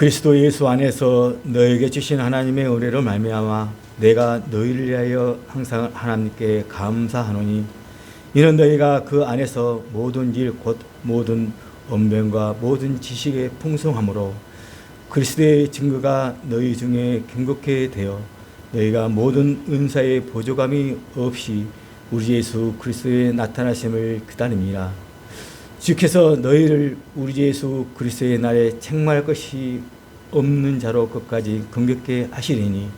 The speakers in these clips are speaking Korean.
그리스도 예수 안에서 너에게 주신 하나님의 은혜로 말미암아 내가 너희를 위하여 항상 하나님께 감사하노니 이는 너희가 그 안에서 모든 일 곧 모든 언변과 모든 지식의 풍성함으로 그리스도의 증거가 너희 중에 경고케 되어 너희가 모든 은사의 보조감이 없이 우리 예수 그리스도의 나타나심을 기다립니다. 주께서 너희를 우리 예수 그리스도의 날에 책망할 것이 없는 자로 끝까지 긍휼케 하시리니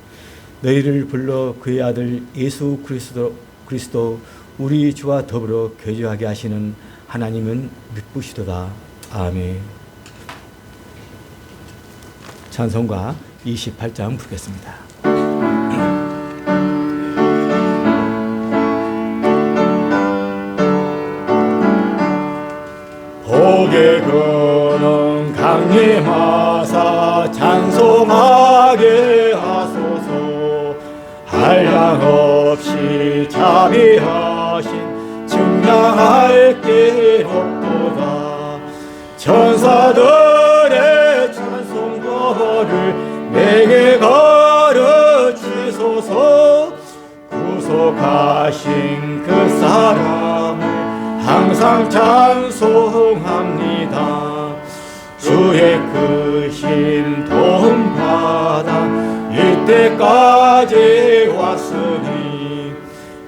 너희를 불러 그의 아들 예수 그리스도 우리 주와 더불어 교제하게 하시는 하나님은 믿으시도다. 아멘. 찬송가 28장 부르겠습니다. 복의 근원 강림하사 찬송하게 하소서. 한량없이 자비하신 증량할 길 없도다. 천사들의 찬송거를 내게 가르치소서. 구속하신 그 사람을 항상 찬송합니다. 주의 크신 도움 받아 이때까지 왔으니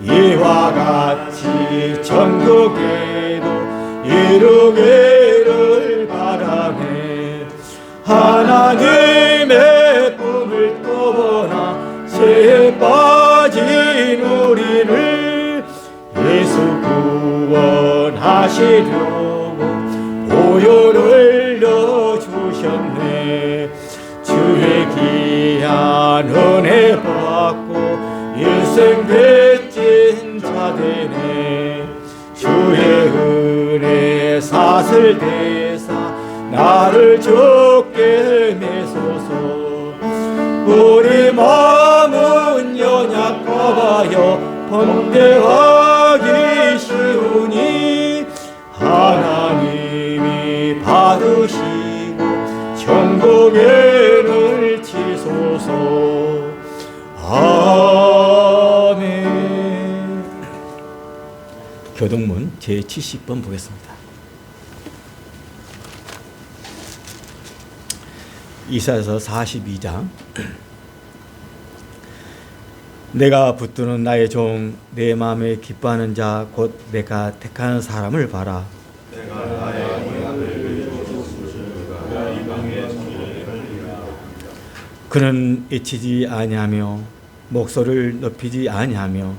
이와 같이 전국에도 이루기를 바라네. 하나님의 꿈을 떠나 죄에 빠진 우리를 예수 구원하시려고 보혈을 넣어주셨네. 주의 귀한 은혜 받고 일생 빚진 자 되네. 주의 은혜 사슬 대사 나를 주께 매소서. 우리 마음은 연약하여 번뇌하기 쉬우니 하나님이 받으시고 천국에 치소서. 아멘. 교동문 제70번 보겠습니다. 이사야서 42장. 내가 붙드는 나의 종, 내 마음에 기뻐하는 자, 곧 내가 택하는 사람을 봐라. 내가 나의 그는 애치지 아니하며 목소리를 높이지 아니하며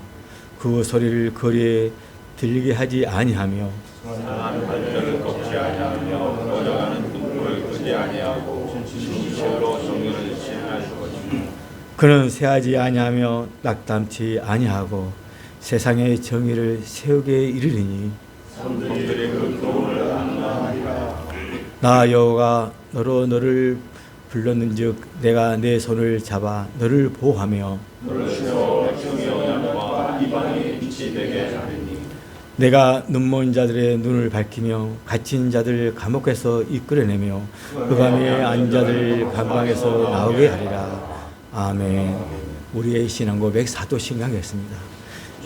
그 소리를 거리에 들리게 하지 아니하며 선한 발전을 꺾지 아니하며 꺼져가는 등불을 끄지 아니하고 진실로 정의를 시행할 것이며 그는 세하지 아니하며 낙담치 아니하고 세상의 정의를 세우게 이르리니 선들이 그 교훈을 안나하리라. 나 여호와가 너로 너를 불렀는즉 내가 내 손을 잡아 너를 보호하며 너를 세워 백성의 언약과 이방의 빛이 되게 하리니 내가 눈먼 자들의 눈을 밝히며 갇힌 자들 감옥에서 이끌어내며 흑암에 앉은 자들 감방에서 나오게 하리라. 아멘. 우리의 신앙 고백 사도신강이었습니다.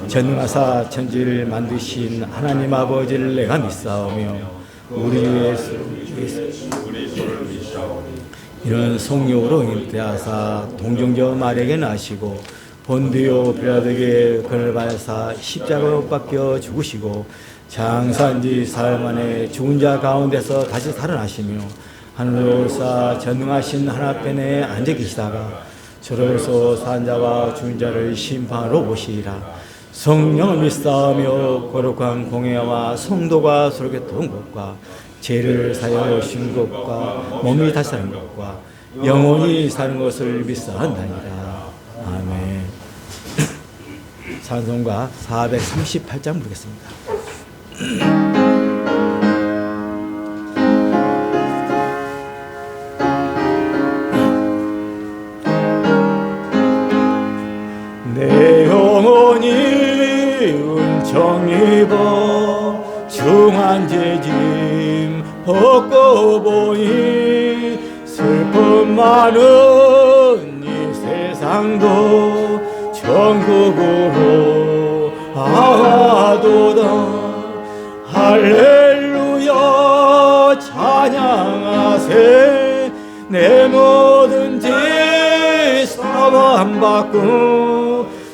전능하사 천지를 만드신 하나님 아버지를 내가 믿사오며 우리 예수 이는 성령으로 잉태하사 동정녀 마리아에게 나시고 본디오 빌라도에게 그를 받아사 십자가로 박혀 죽으시고 장사한지 사흘 만에 죽은 자 가운데서 다시 살아나시며 하늘로 올사 전능하신 하나편에 앉아 계시다가 저로서 산 자와 죽은 자를 심판하러 오시리라. 성령을 믿사오며 거룩한 공예와 성도가 서로 교통한 것과 죄를 사여 오신 것과 몸이 다시 사는 것과 영원히 사는 것을 믿사한다니라. 아멘. 찬송가 438장 부르겠습니다. 내 영혼이 은총 입어 중한 죄짐 벗고 보니 슬픔 많은 이 세상도 천국으로 아도다. 할렐루야 찬양하세. 내 모든 죄 사함받고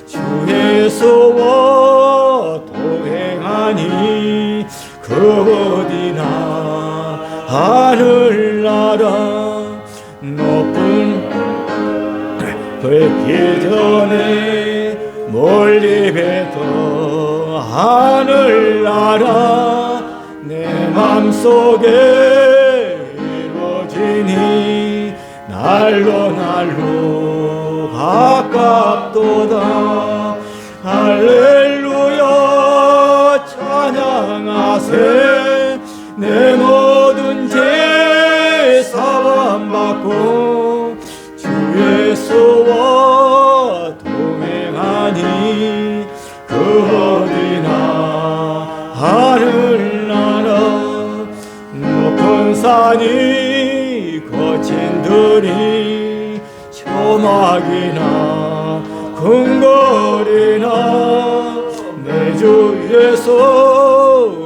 주 예수와 동행하니 그 어디나 하늘나라 높은 뵙기 전에 멀리 뱉어 하늘나라 내 맘속에 이루어지니 날로 날로 가깝도다. 할렐루야 찬양하세. 내 모든 죄 사함받고 주 예수와 동행하니 그 어디나 하늘나라 높은 산이 거친 들이 초막이나 궁궐이나 내 주 예수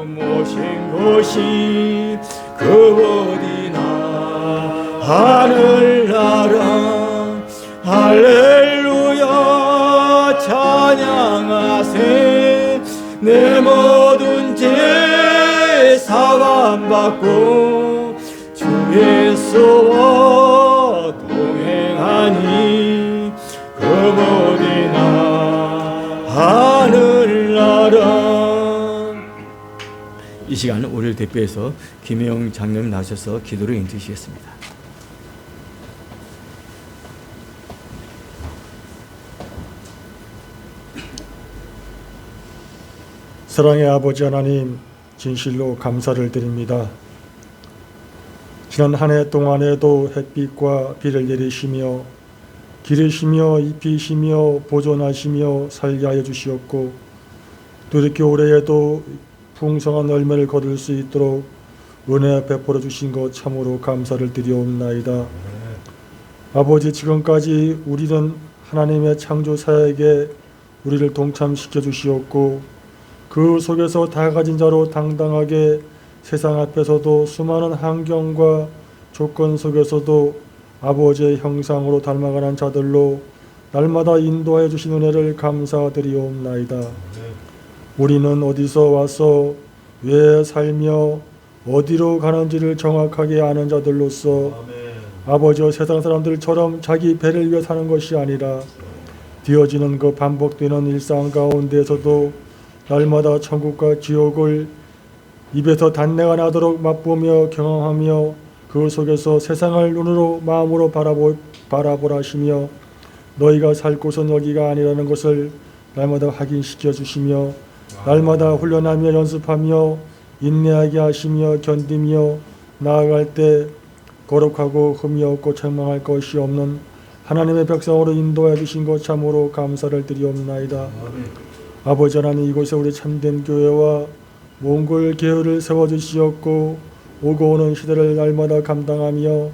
모신 곳이 그 어디나 하늘나라. 할렐루야 찬양하세. 내 모든 죄 사함받고 주 예수와 동행하니 그 어디나 하늘나라. 이 시간 우리를 대표해서 김혜영 장로님 나오셔서 기도를 인도하시겠습니다. 사랑의 아버지 하나님, 진실로 감사를 드립니다. 지난 한 해 동안에도 햇빛과 비를 내리시며 기르시며 입히시며 보존하시며 살게 하여 주시었고 또 이렇게 올해에도 풍성한 열매를 거둘 수 있도록 은혜 베풀어 주신 것 참으로 감사를 드리옵나이다. 아버지, 지금까지 우리는 하나님의 창조 사역에 우리를 동참시켜 주시었고 그 속에서 다 가진 자로 당당하게 세상 앞에서도 수많은 환경과 조건 속에서도 아버지의 형상으로 닮아가는 자들로 날마다 인도하여 주신 은혜를 감사드리옵나이다. 우리는 어디서 와서 왜 살며 어디로 가는지를 정확하게 아는 자들로서 아버지와 세상 사람들처럼 자기 배를 위해 사는 것이 아니라 되어지는 그 반복되는 일상 가운데에서도 날마다 천국과 지옥을 입에서 단내가 나도록 맛보며 경험하며 그 속에서 세상을 눈으로 마음으로 바라보라시며 너희가 살 곳은 여기가 아니라는 것을 날마다 확인시켜 주시며 날마다 훈련하며 연습하며 인내하게 하시며 견디며 나아갈 때 거룩하고 흠이 없고 책망할 것이 없는 하나님의 백성으로 인도해 주신 것 참으로 감사를 드리옵나이다. 아버지 하나님, 이곳에 우리 참된 교회와 몽골 계열을 세워주시었고 오고 오는 시대를 날마다 감당하며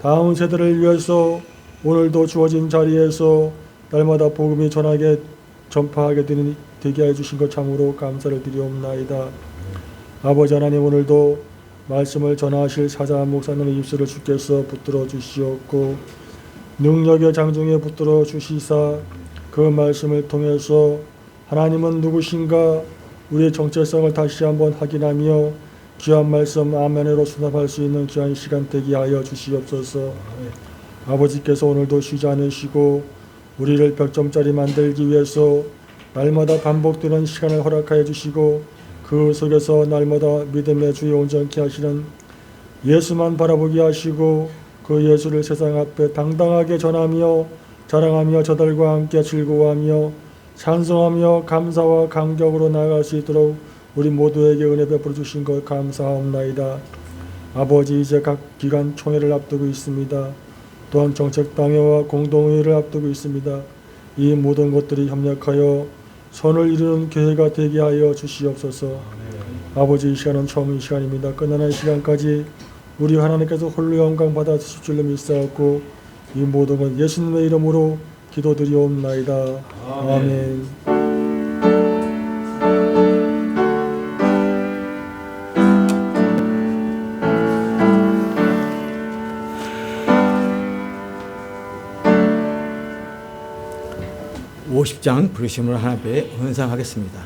다음 세대를 위해서 오늘도 주어진 자리에서 날마다 복음이 전파하게 되게 해주신 것 참으로 감사를 드리옵나이다. 아버지 하나님, 오늘도 말씀을 전하실 사자 목사님의 입술을 주께서 붙들어 주시었고 능력의 장중에 붙들어 주시사 그 말씀을 통해서 하나님은 누구신가 우리의 정체성을 다시 한번 확인하며 귀한 말씀 아멘으로 수납할 수 있는 귀한 시간 되게 하여 주시옵소서. 아버지께서 오늘도 쉬지 않으시고 우리를 100점짜리 만들기 위해서 날마다 반복되는 시간을 허락하여 주시고 그 속에서 날마다 믿음의 주에 온전케 하시는 예수만 바라보게 하시고 그 예수를 세상 앞에 당당하게 전하며 자랑하며 저들과 함께 즐거워하며 찬송하며 감사와 감격으로 나아갈 수 있도록 우리 모두에게 은혜 베풀어 주신 것 감사하옵나이다. 아버지, 이제 각 기관 총회를 앞두고 있습니다. 또한 정책당회와 공동회의를 앞두고 있습니다. 이 모든 것들이 협력하여 선을 이루는 교회가 되게 하여 주시옵소서. 아버지, 이 시간은 처음 이 시간입니다. 끝나는 시간까지 우리 하나님께서 홀로 영광 받아 주실 줄로 믿사옵고 이 모든 건 예수님의 이름으로 기도드리옵나이다. 아멘. (50장) 부르심을 하나님 앞에 헌상하겠습니다.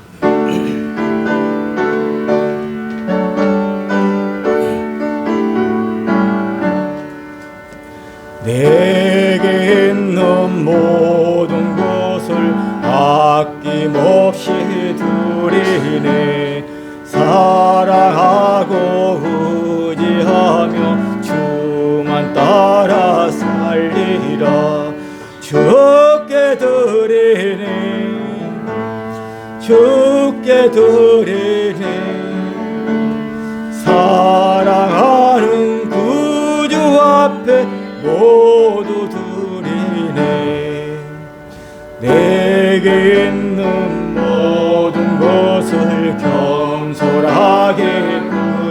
내게 있는 모든 것을 아낌없이 드리네. 사랑하고 의지하며 주만 따라 살리라. 주께 드리네, 주께 드리네. 사랑하는 구주 앞에 모두 드리네. 내게 있는 모든 것을 겸손하게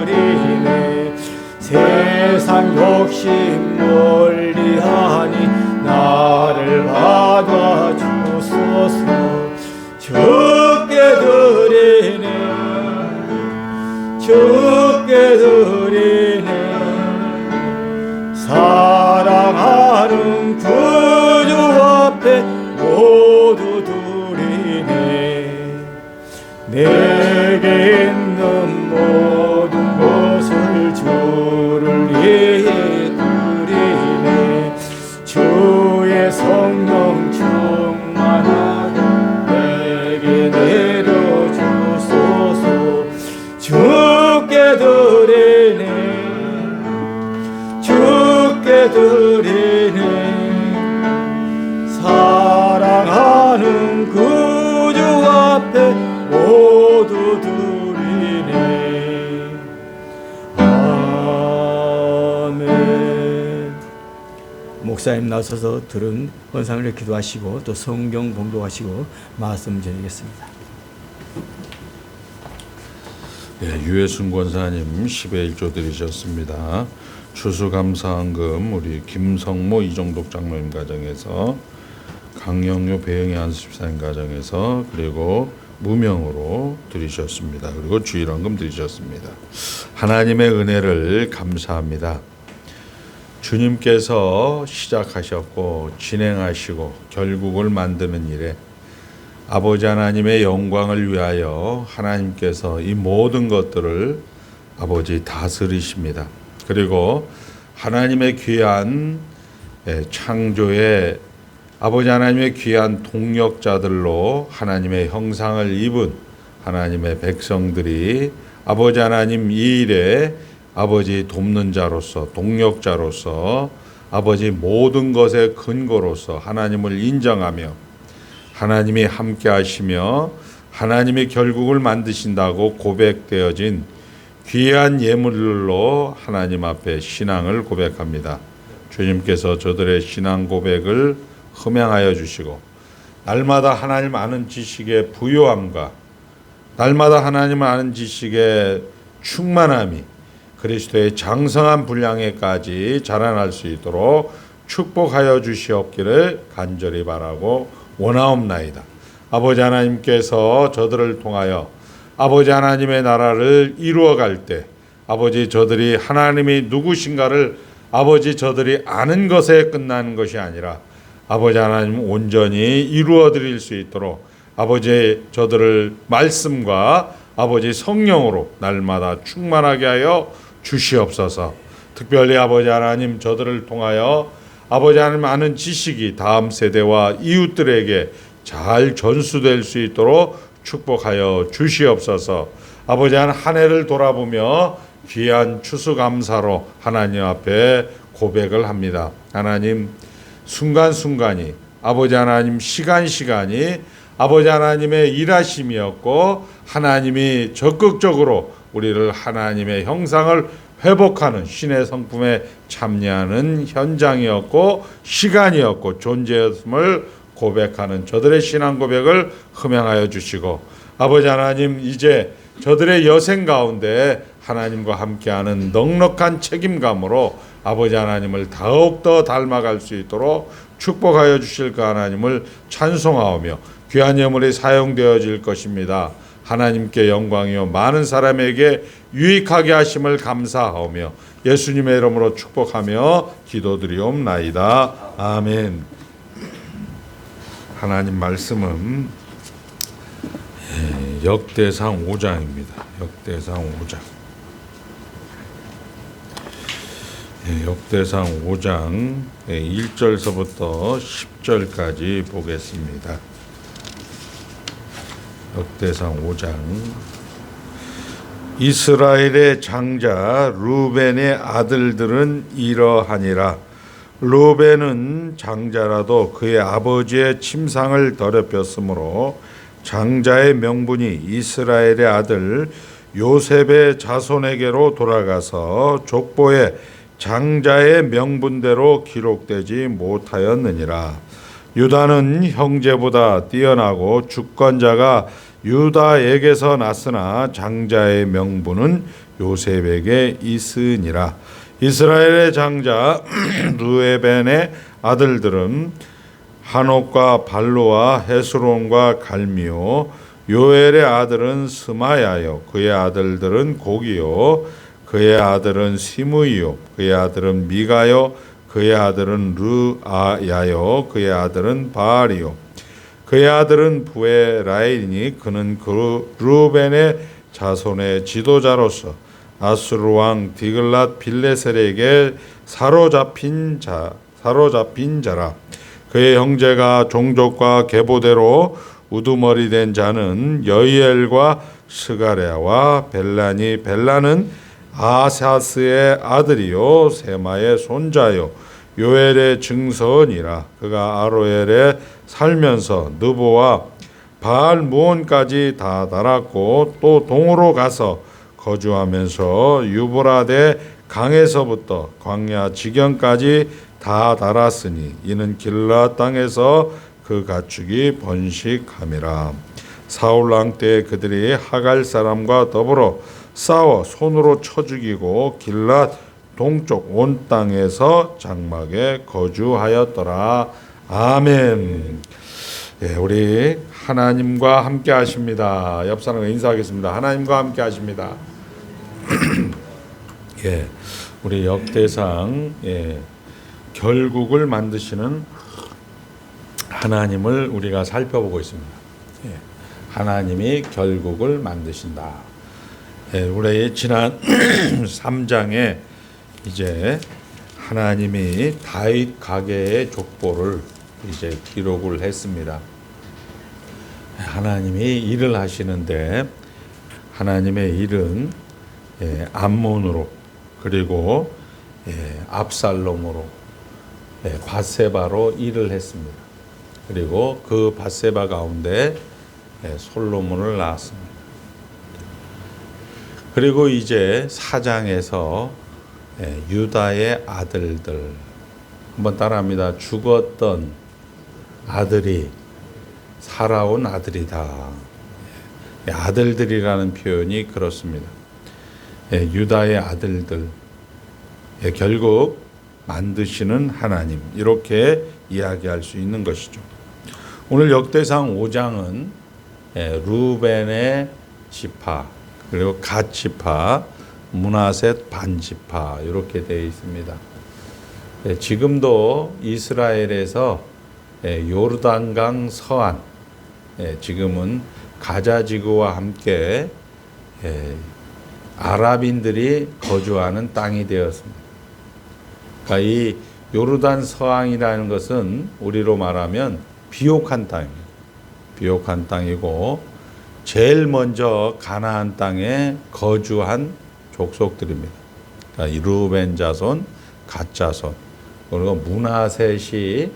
드리네. 세상 욕심 멀리하니 나를 받아주소서. 주께 드리네, 주께 드리네. 사랑하는 구주 앞에 모두 드리네. 내게 있는 모든 것을 주를 위해 드리네. 주의 성령 충만하게 내게 내려주소서. 주께 드리네, 주께 드리네. 사랑하는 구주 앞에 모두 드리네. 아멘. 목사님 나서서 들은 헌상을 기도하시고 또 성경 봉독하시고 말씀 드리겠습니다. 유해순 권사님 10의 1조 드리셨습니다. 추수감사헌금 우리 김성모 이종독 장로님 가정에서, 강영료 배영희 안수집사님 가정에서, 그리고 무명으로 드리셨습니다. 그리고 주일헌금 드리셨습니다. 하나님의 은혜를 감사합니다. 주님께서 시작하셨고 진행하시고 결국을 만드는 일에 아버지 하나님의 영광을 위하여 하나님께서 이 모든 것들을 아버지 다스리십니다. 그리고 하나님의 귀한 창조의 아버지 하나님의 귀한 동력자들로 하나님의 형상을 입은 하나님의 백성들이 아버지 하나님 이 일에 아버지 돕는 자로서, 동력자로서, 아버지 모든 것의 근거로서 하나님을 인정하며 하나님이 함께 하시며 하나님이 결국을 만드신다고 고백되어진 귀한 예물로 하나님 앞에 신앙을 고백합니다. 주님께서 저들의 신앙 고백을 흠양하여 주시고 날마다 하나님 아는 지식의 부요함과 날마다 하나님 아는 지식의 충만함이 그리스도의 장성한 분량에까지 자라날 수 있도록 축복하여 주시옵기를 간절히 바라고 원하옵나이다. 아버지 하나님께서 저들을 통하여 아버지 하나님의 나라를 이루어갈 때 아버지 저들이 하나님이 누구신가를 아버지 저들이 아는 것에 끝나는 것이 아니라 아버지 하나님 온전히 이루어 드릴 수 있도록 아버지 저들을 말씀과 아버지 성령으로 날마다 충만하게 하여 주시옵소서. 특별히 아버지 하나님 저들을 통하여 아버지 하나님 아는 지식이 다음 세대와 이웃들에게 잘 전수될 수 있도록 축복하여 주시옵소서. 아버지 하나님 한 해를 돌아보며 귀한 추수감사로 하나님 앞에 고백을 합니다. 하나님 순간순간이 아버지 하나님 시간시간이 아버지 하나님의 일하심이었고 하나님이 적극적으로 우리를 하나님의 형상을 회복하는 신의 성품에 참여하는 현장이었고 시간이었고 존재였음을 고백하는 저들의 신앙 고백을 흠양하여 주시고 아버지 하나님 이제 저들의 여생 가운데 하나님과 함께하는 넉넉한 책임감으로 아버지 하나님을 더욱더 닮아갈 수 있도록 축복하여 주실 그 하나님을 찬송하오며 귀한 예물이 사용되어질 것입니다. 하나님께 영광이요 많은 사람에게 유익하게 하심을 감사하오며 예수님의 이름으로 축복하며 기도드리옵나이다. 아멘. 하나님 말씀은 역대상 5장입니다. 역대상 5장. 역대상 5장 1절서부터 10절까지 보겠습니다. 역대상 5장. 이스라엘의 장자 루벤의 아들들은 이러하니라. 루벤은 장자라도 그의 아버지의 침상을 더럽혔으므로 장자의 명분이 이스라엘의 아들 요셉의 자손에게로 돌아가서 족보에 장자의 명분대로 기록되지 못하였느니라. 유다는 형제보다 뛰어나고 주권자가 유다에게서 났으나 장자의 명분은 요셉에게 있으니라. 이스라엘의 장자 르웨벤의 아들들은 한옥과 발로와 헤스론과 갈미요. 요엘의 아들은 스마야요. 그의 아들들은 고기요. 그의 아들은 시므이요. 그의 아들은 미가요. 그의 아들은 르아야요. 그의 아들은 바알이요. 그의 아들은 부에라이니 그는 그 루벤의 자손의 지도자로서 아수르 왕 디글랏 빌레셀에게 사로잡힌 자라. 그의 형제가 종족과 계보대로 우두머리 된 자는 여이엘과 스가랴와 벨라니. 벨라는 아사스의 아들이요 세마의 손자요 요엘의 증손이라. 그가 아로엘에 살면서 느보와 바알 무온까지 다 달았고 또 동으로 가서 거주하면서 유브라데 강에서부터 광야 지경까지 다 달았으니 이는 길라 땅에서 그 가축이 번식함이라. 사울 왕 때 그들이 하갈 사람과 더불어 싸워 손으로 쳐 죽이고 길랏 동쪽 온 땅에서 장막에 거주하였더라. 아멘. 예, 우리 하나님과 함께 하십니다. 옆 사람과 인사하겠습니다. 하나님과 함께 하십니다. 예, 우리 역대상 결국을 만드시는 하나님을 우리가 살펴보고 있습니다. 예, 하나님이 결국을 만드신다. 예, 우리 지난 3장에 이제 하나님이 다윗 가계의 족보를 이제 기록을 했습니다. 하나님이 일을 하시는데 하나님의 일은 암몬으로 그리고 압살롬으로 밧세바로 일을 했습니다. 그리고 그 밧세바 가운데 솔로몬을 낳았습니다. 그리고 이제 4장에서 유다의 아들들 한번 따라합니다. 죽었던 아들이 살아온 아들이다. 아들들이라는 표현이 그렇습니다. 유다의 아들들 결국 만드시는 하나님 이렇게 이야기할 수 있는 것이죠. 오늘 역대상 5장은 루벤의 지파 그리고 갓 지파 므낫셋 반 지파 이렇게 되어 있습니다. 지금도 이스라엘에서 요르단강 서안 지금은 가자 지구와 함께 아랍인들이 거주하는 땅이 되었습니다. 그러니까 이 요르단 서안이라는 것은 우리로 말하면 비옥한 땅입니다. 비옥한 땅이고 제일 먼저 가나안 땅에 거주한 족속들입니다. 그러니까 이 루벤 자손, 갓 자손, 그리고 므낫셋이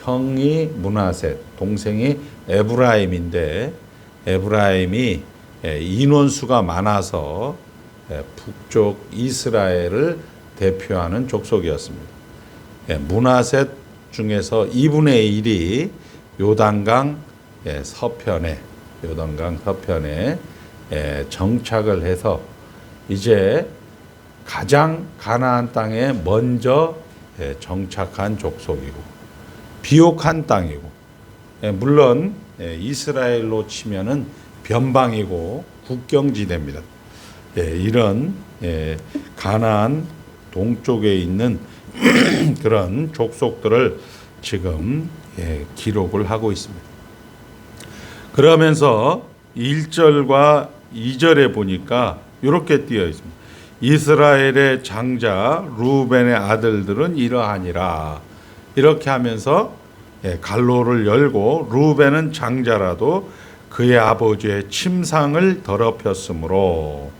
형이 므낫셋, 동생이 에브라임인데 에브라임이 인원수가 많아서 북쪽 이스라엘을 대표하는 족속이었습니다. 므낫셋 중에서 2분의 1이 요단강 서편에 정착을 해서 이제 가장 가나안 땅에 먼저 정착한 족속이고 비옥한 땅이고 물론 이스라엘로 치면은 변방이고 국경지대입니다. 이런 가나안 동쪽에 있는 그런 족속들을 지금 기록을 하고 있습니다. 그러면서 1절과 2절에 보니까 이렇게 띄어 있습니다. 이스라엘의 장자 루벤의 아들들은 이러하니라. 이렇게 하면서 갈로를 열고 루벤은 장자라도 그의 아버지의 침상을 더럽혔으므로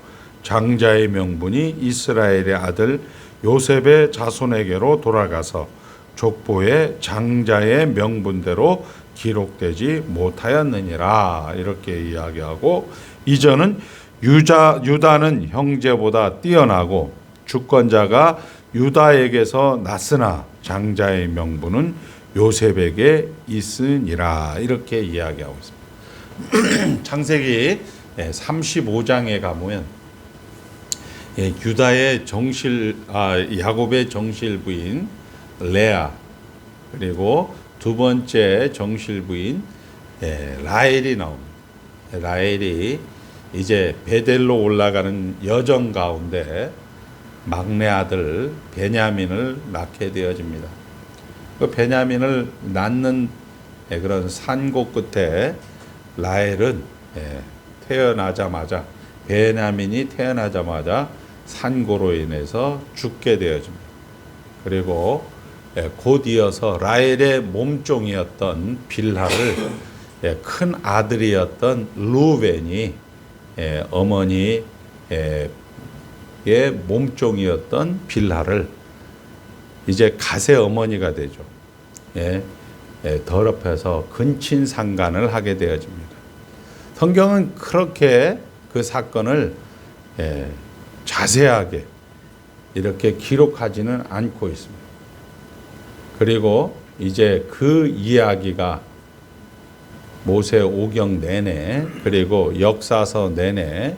장자의 명분이 이스라엘의 아들 요셉의 자손에게로 돌아가서 족보의 장자의 명분대로 기록되지 못하였느니라. 이렇게 이야기하고 이전은 유다는 형제보다 뛰어나고 주권자가 유다에게서 났으나 장자의 명분은 요셉에게 있으니라. 이렇게 이야기하고 있습니다. 창세기 35장에 가보면 유다의 야곱의 정실 부인 레아 그리고 두 번째 정실 부인 라헬이 나옵니다. 라헬이 이제 베델로 올라가는 여정 가운데 막내 아들 베냐민을 낳게 되어집니다. 그 베냐민을 낳는 그런 산고 끝에 라헬은 베냐민이 태어나자마자 산고로 인해서 죽게 되어집니다. 그리고 곧 이어서 라헬의 몸종이었던 빌하를 큰 아들이었던 루벤이 어머니의 몸종이었던 빌하를 이제 갓의 어머니가 되죠. 더럽혀서 근친상간을 하게 되어집니다. 성경은 그렇게 그 사건을 자세하게 이렇게 기록하지는 않고 있습니다. 그리고 이제 그 이야기가 모세 오경 내내 그리고 역사서 내내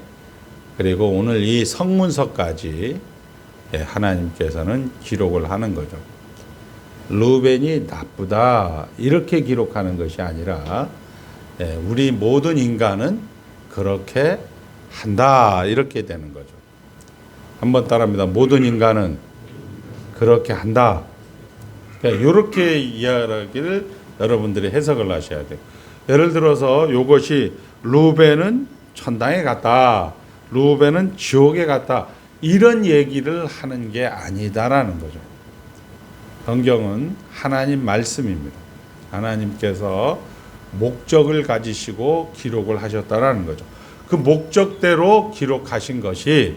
그리고 오늘 이 성문서까지 하나님께서는 기록을 하는 거죠. 루벤이 나쁘다 이렇게 기록하는 것이 아니라 우리 모든 인간은 그렇게 한다 이렇게 되는 거죠. 한번 따라합니다. 모든 인간은 그렇게 한다. 이렇게 이야기를 여러분들이 해석을 하셔야 돼요. 예를 들어서 이것이 루벤은 천당에 갔다. 루벤은 지옥에 갔다. 이런 얘기를 하는 게 아니다라는 거죠. 성경은 하나님 말씀입니다. 하나님께서 목적을 가지시고 기록을 하셨다라는 거죠. 그 목적대로 기록하신 것이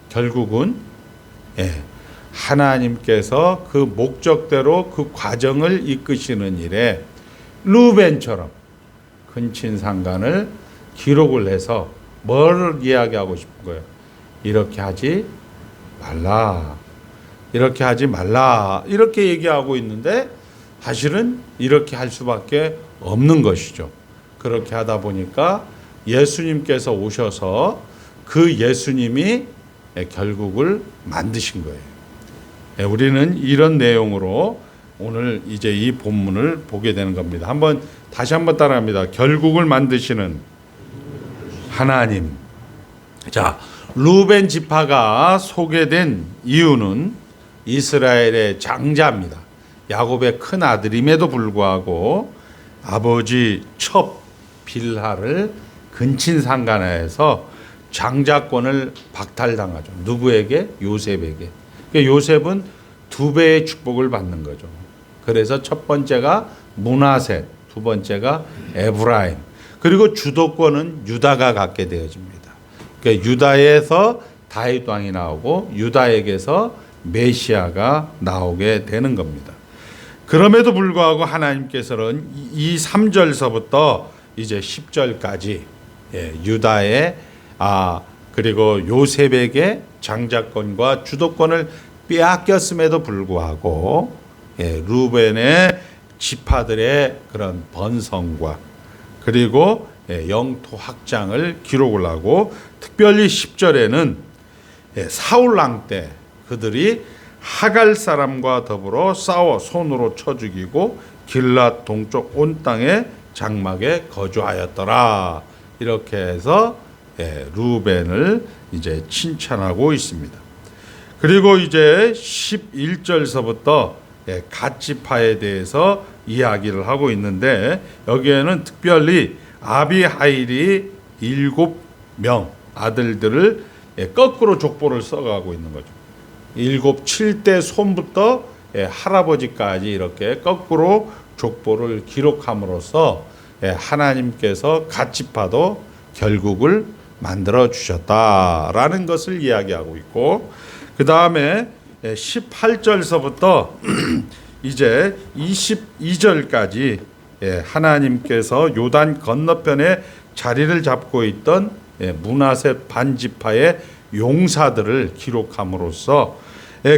결국은 하나님께서 그 목적대로 그 과정을 이끄시는 일에 루벤처럼 근친상간을 기록을 해서 뭘 이야기하고 싶은 거예요? 이렇게 하지 말라. 이렇게 하지 말라. 이렇게 얘기하고 있는데 사실은 이렇게 할 수밖에 없는 것이죠. 그렇게 하다 보니까 예수님께서 오셔서 그 예수님이 결국을 만드신 거예요. 우리는 이런 내용으로 오늘 이제 이 본문을 보게 되는 겁니다. 다시 한번 따라합니다. 결국을 만드시는 하나님. 자, 루벤 지파가 소개된 이유는 이스라엘의 장자입니다. 야곱의 큰 아들임에도 불구하고 아버지 첩 빌하를 근친상간해서 장자권을 박탈당하죠. 누구에게? 요셉에게. 그러니까 요셉은 두 배의 축복을 받는 거죠. 그래서 첫 번째가 므낫셋, 두 번째가 에브라임. 그리고 주도권은 유다가 갖게 되어집니다. 그러니까 유다에서 다윗 왕이 나오고 유다에게서 메시아가 나오게 되는 겁니다. 그럼에도 불구하고 하나님께서는 이 3절서부터 이제 10절까지 유다의 그리고 요셉에게 장자권과 주도권을 빼앗겼음에도 불구하고 루벤의 지파들의 그런 번성과 그리고 영토 확장을 기록을 하고 특별히 10절에는 사울 왕 때 그들이 하갈 사람과 더불어 싸워 손으로 쳐 죽이고 길랏 동쪽 온 땅에 장막에 거주하였더라. 이렇게 해서 루벤을 이제 칭찬하고 있습니다. 그리고 이제 11절서부터 갓지파에 대해서 이야기를 하고 있는데 여기에는 특별히 아비하일이 7명 아들들을 거꾸로 족보를 써가고 있는 거죠. 7대 손부터 할아버지까지 이렇게 거꾸로 족보를 기록함으로써 하나님께서 갓지파도 결국을 만들어 주셨다라는 것을 이야기하고 있고, 그 다음에 18절서부터 이제 22절까지 하나님께서 요단 건너편에 자리를 잡고 있던 므낫세 반지파의 용사들을 기록함으로써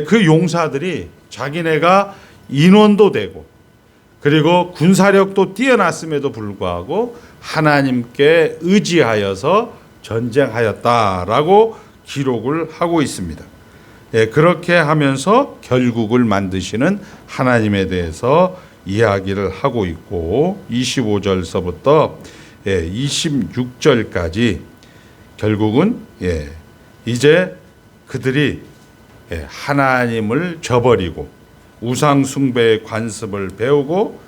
그 용사들이 자기네가 인원도 되고 그리고 군사력도 뛰어났음에도 불구하고 하나님께 의지하여서 전쟁하였다라고 기록을 하고 있습니다. 그렇게 하면서 결국을 만드시는 하나님에 대해서 이야기를 하고 있고, 25절서부터 26절까지 결국은 이제 그들이 하나님을 저버리고 우상 숭배의 관습을 배우고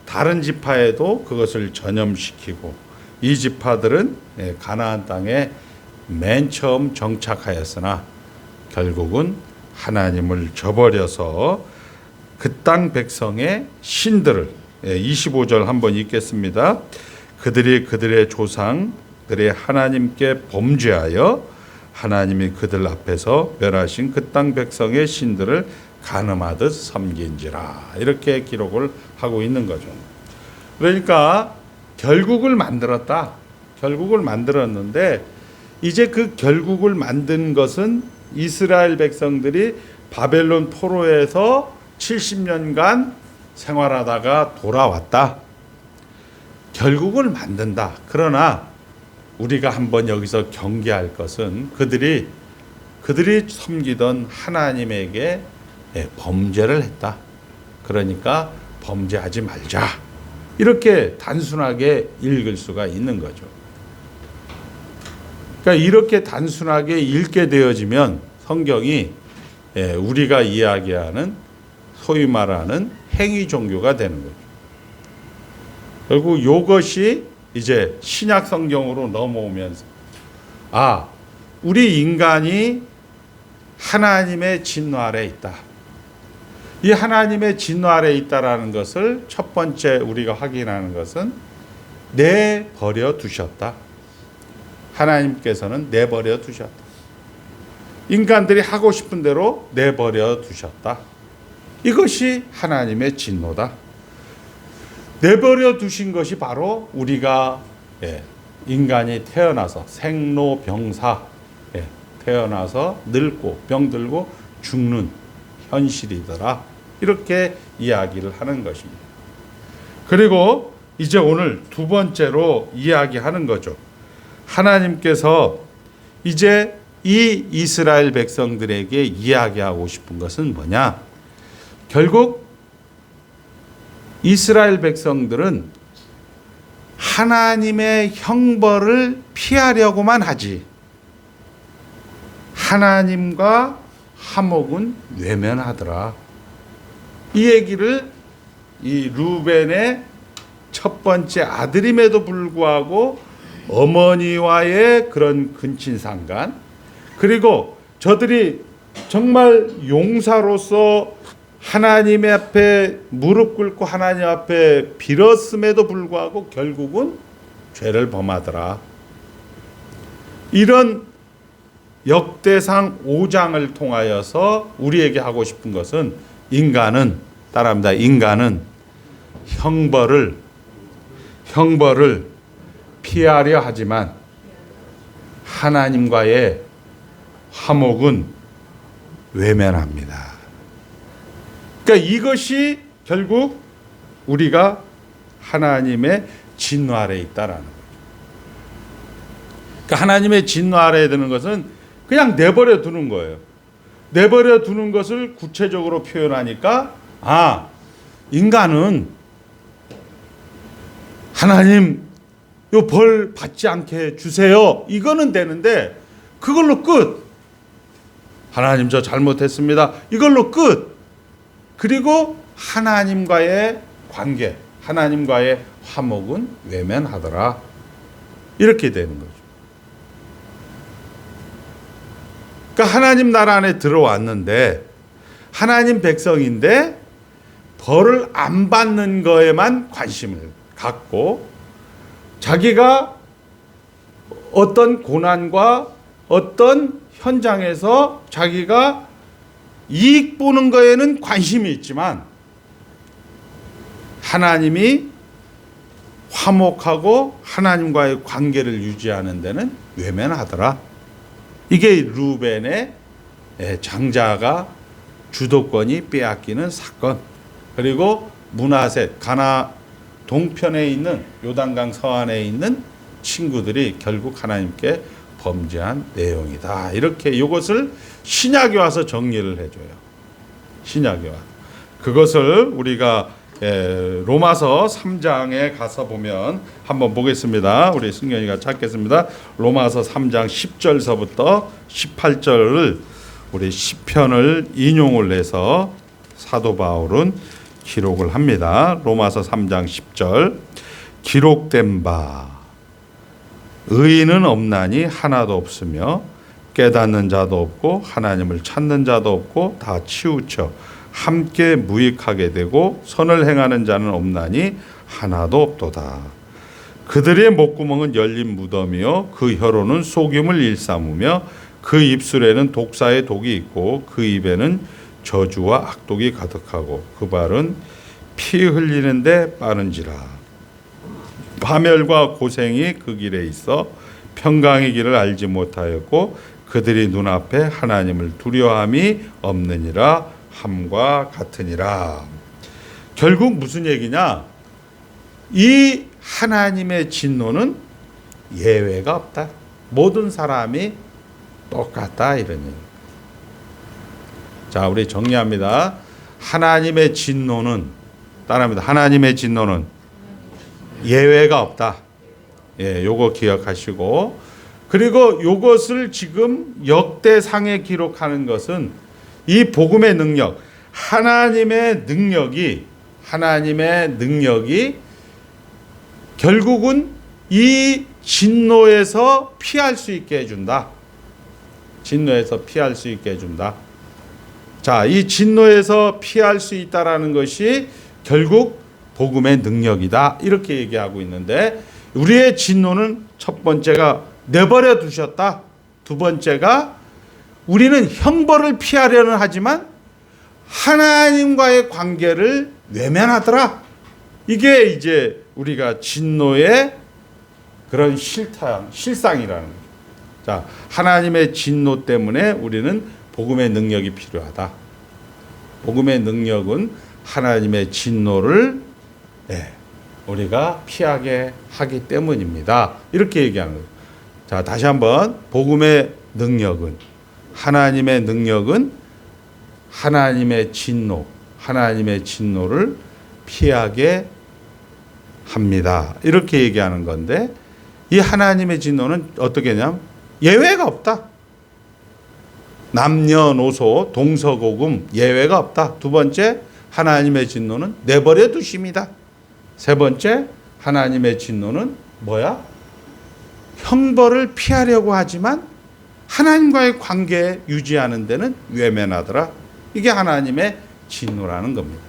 다른 지파에도 그것을 전염시키고, 이 지파들은 가나안 땅에 맨 처음 정착하였으나 결국은 하나님을 저버려서 그 땅 백성의 신들을 25절 한번 읽겠습니다. 그들이 그들의 조상들의 하나님께 범죄하여 하나님이 그들 앞에서 멸하신 그 땅 백성의 신들을 간음하듯 섬긴지라. 이렇게 기록을 하고 있는 거죠. 그러니까 결국을 만들었다. 결국을 만들었는데 이제 그 결국을 만든 것은 이스라엘 백성들이 바벨론 포로에서 70년간 생활하다가 돌아왔다. 결국을 만든다. 그러나 우리가 한번 여기서 경계할 것은 그들이 섬기던 하나님에게 범죄를 했다. 그러니까 범죄하지 말자. 이렇게 단순하게 읽을 수가 있는 거죠. 그러니까 이렇게 단순하게 읽게 되어지면 성경이 우리가 이야기하는 소위 말하는 행위 종교가 되는 거죠. 결국 이것이 이제 신약 성경으로 넘어오면서 우리 인간이 하나님의 진노 아래 있다. 이 하나님의 진노 아래 있다라는 것을 첫 번째 우리가 확인하는 것은 내버려 두셨다. 하나님께서는 내버려 두셨다. 인간들이 하고 싶은 대로 내버려 두셨다. 이것이 하나님의 진노다. 내버려 두신 것이 바로 우리가 인간이 태어나서 생로병사 태어나서 늙고 병들고 죽는 현실이더라. 이렇게 이야기를 하는 것입니다. 그리고 이제 오늘 두 번째로 이야기하는 거죠. 하나님께서 이제 이 이스라엘 백성들에게 이야기하고 싶은 것은 뭐냐? 결국 이스라엘 백성들은 하나님의 형벌을 피하려고만 하지 하나님과 화목은 외면하더라. 이 얘기를 이 루벤의 첫 번째 아들임에도 불구하고 어머니와의 그런 근친상간, 그리고 저들이 정말 용사로서 하나님 앞에 무릎 꿇고 하나님 앞에 빌었음에도 불구하고 결국은 죄를 범하더라. 이런 역대상 5장을 통하여서 우리에게 하고 싶은 것은 인간은 따라합니다. 인간은 형벌을 피하려 하지만 하나님과의 화목은 외면합니다. 그러니까 이것이 결국 우리가 하나님의 진노 아래 있다라는 거예요. 그러니까 하나님의 진노 아래에 드는 것은 그냥 내버려 두는 거예요. 내버려 두는 것을 구체적으로 표현하니까 인간은 하나님 요 벌 받지 않게 주세요. 이거는 되는데 그걸로 끝. 하나님 저 잘못했습니다. 이걸로 끝. 그리고 하나님과의 관계, 하나님과의 화목은 외면하더라. 이렇게 되는 거죠. 그러니까 하나님 나라 안에 들어왔는데 하나님 백성인데 벌을 안 받는 거에만 관심을 갖고 자기가 어떤 고난과 어떤 현장에서 자기가 이익 보는 거에는 관심이 있지만 하나님이 화목하고 하나님과의 관계를 유지하는 데는 외면하더라. 이게 루벤의 장자가 주도권이 빼앗기는 사건. 그리고 므낫셋 가나 동편에 있는 요단강 서안에 있는 친구들이 결국 하나님께 범죄한 내용이다. 이렇게 이것을 신약에 와서 정리를 해줘요. 신약에 와. 그것을 우리가 로마서 3장에 가서 보면 한번 보겠습니다. 우리 승현이가 찾겠습니다. 로마서 3장 10절서부터 18절을 우리 시편을 인용을 해서 사도 바울은 기록을 합니다. 로마서 3장 10절 기록된 바 의인은 없나니 하나도 없으며 깨닫는 자도 없고 하나님을 찾는 자도 없고 다 치우쳐 함께 무익하게 되고 선을 행하는 자는 없나니 하나도 없도다. 그들의 목구멍은 열린 무덤이요 그 혀로는 속임을 일삼으며 그 입술에는 독사의 독이 있고 그 입에는 저주와 악독이 가득하고 그 발은 피 흘리는데 빠른지라. 파멸과 고생이 그 길에 있어 평강의 길을 알지 못하였고 그들이 눈앞에 하나님을 두려워함이 없느니라 함과 같으니라. 결국 무슨 얘기냐? 이 하나님의 진노는 예외가 없다. 모든 사람이 똑같다 이런 얘기. 자, 우리 정리합니다. 하나님의 진노는 따라합니다. 하나님의 진노는 예외가 없다. 요거 기억하시고 그리고 요것을 지금 역대상에 기록하는 것은 이 복음의 능력, 하나님의 능력이 결국은 이 진노에서 피할 수 있게 해준다. 진노에서 피할 수 있게 해준다. 자, 이 진노에서 피할 수 있다라는 것이 결국 복음의 능력이다. 이렇게 얘기하고 있는데 우리의 진노는 첫 번째가 내버려 두셨다. 두 번째가 우리는 형벌을 피하려는 하지만 하나님과의 관계를 외면하더라. 이게 이제 우리가 진노의 그런 실상이라는 거죠. 자, 하나님의 진노 때문에 우리는 복음의 능력이 필요하다. 복음의 능력은 하나님의 진노를 우리가 피하게 하기 때문입니다. 이렇게 얘기하는 거예요. 자, 다시 한번 복음의 능력은 하나님의 능력은 하나님의 진노를 피하게 합니다. 이렇게 얘기하는 건데 이 하나님의 진노는 어떻게 하냐면 예외가 없다. 남녀노소 동서고금 예외가 없다. 두 번째 하나님의 진노는 내버려 두심이다. 세 번째 하나님의 진노는 뭐야? 형벌을 피하려고 하지만 하나님과의 관계 유지하는 데는 외면하더라. 이게 하나님의 진노라는 겁니다.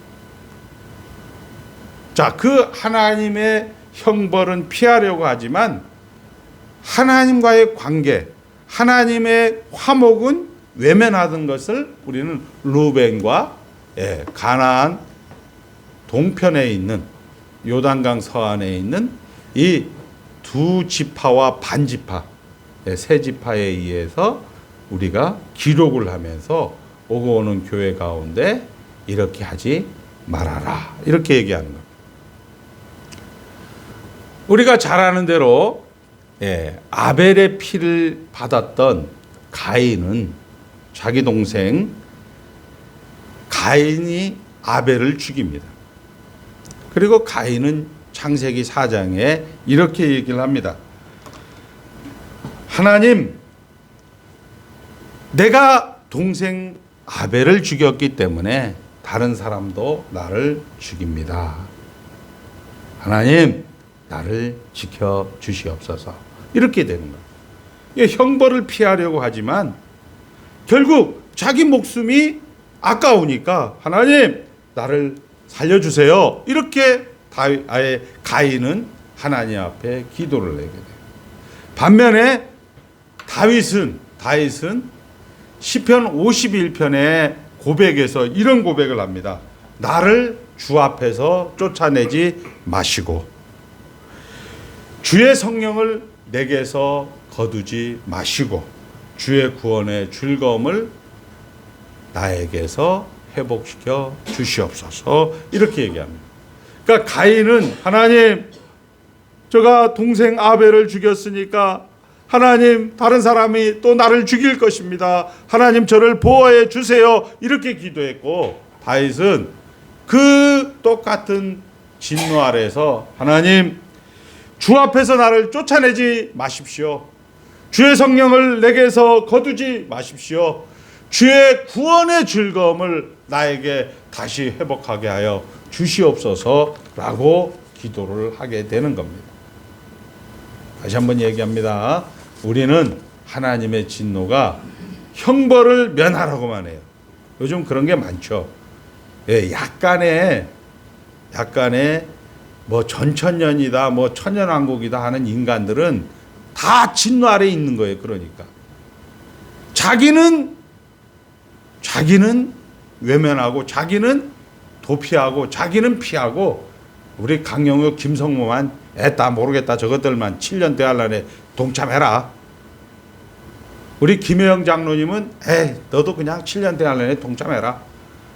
자, 그 하나님의 형벌은 피하려고 하지만 하나님과의 관계, 하나님의 화목은 외면하던 것을 우리는 루벤과 가나안 동편에 있는 요단강 서안에 있는 이 두 지파와 반지파, 세 지파에 의해서 우리가 기록을 하면서 오고 오는 교회 가운데 이렇게 하지 말아라. 이렇게 얘기하는 겁니다. 우리가 잘 아는 대로 아벨의 피를 받았던 가인은 자기 동생 가인이 아벨을 죽입니다. 그리고 가인은 창세기 4장에 이렇게 얘기를 합니다. 하나님, 내가 동생 아벨을 죽였기 때문에 다른 사람도 나를 죽입니다. 하나님, 나를 지켜 주시옵소서. 이렇게 되는 거예요. 형벌을 피하려고 하지만 결국 자기 목숨이 아까우니까 하나님, 나를 살려주세요. 이렇게 가인은 하나님 앞에 기도를 내게 돼요. 반면에 다윗은 시편 51편의 고백에서 이런 고백을 합니다. 나를 주 앞에서 쫓아내지 마시고 주의 성령을 내게서 거두지 마시고 주의 구원의 즐거움을 나에게서 회복시켜 주시옵소서. 이렇게 얘기합니다. 그러니까 가인은 하나님, 제가 동생 아벨을 죽였으니까 하나님, 다른 사람이 또 나를 죽일 것입니다. 하나님, 저를 보호해 주세요. 이렇게 기도했고, 다윗은 그 똑같은 진노 아래에서 하나님, 주 앞에서 나를 쫓아내지 마십시오. 주의 성령을 내게서 거두지 마십시오. 주의 구원의 즐거움을 나에게 다시 회복하게 하여 주시옵소서라고 기도를 하게 되는 겁니다. 다시 한번 얘기합니다. 우리는 하나님의 진노가 형벌을 면하라고만 해요. 요즘 그런 게 많죠. 약간의 뭐 전천년이다, 뭐 천년왕국이다 하는 인간들은 다 진노 아래에 있는 거예요. 그러니까 자기는 외면하고 자기는 도피하고 자기는 피하고 우리 강영욱, 김성모만 애따 모르겠다 저것들만 7년 대환란에 동참해라. 우리 김혜영 장로님은 너도 그냥 7년 대환란에 동참해라.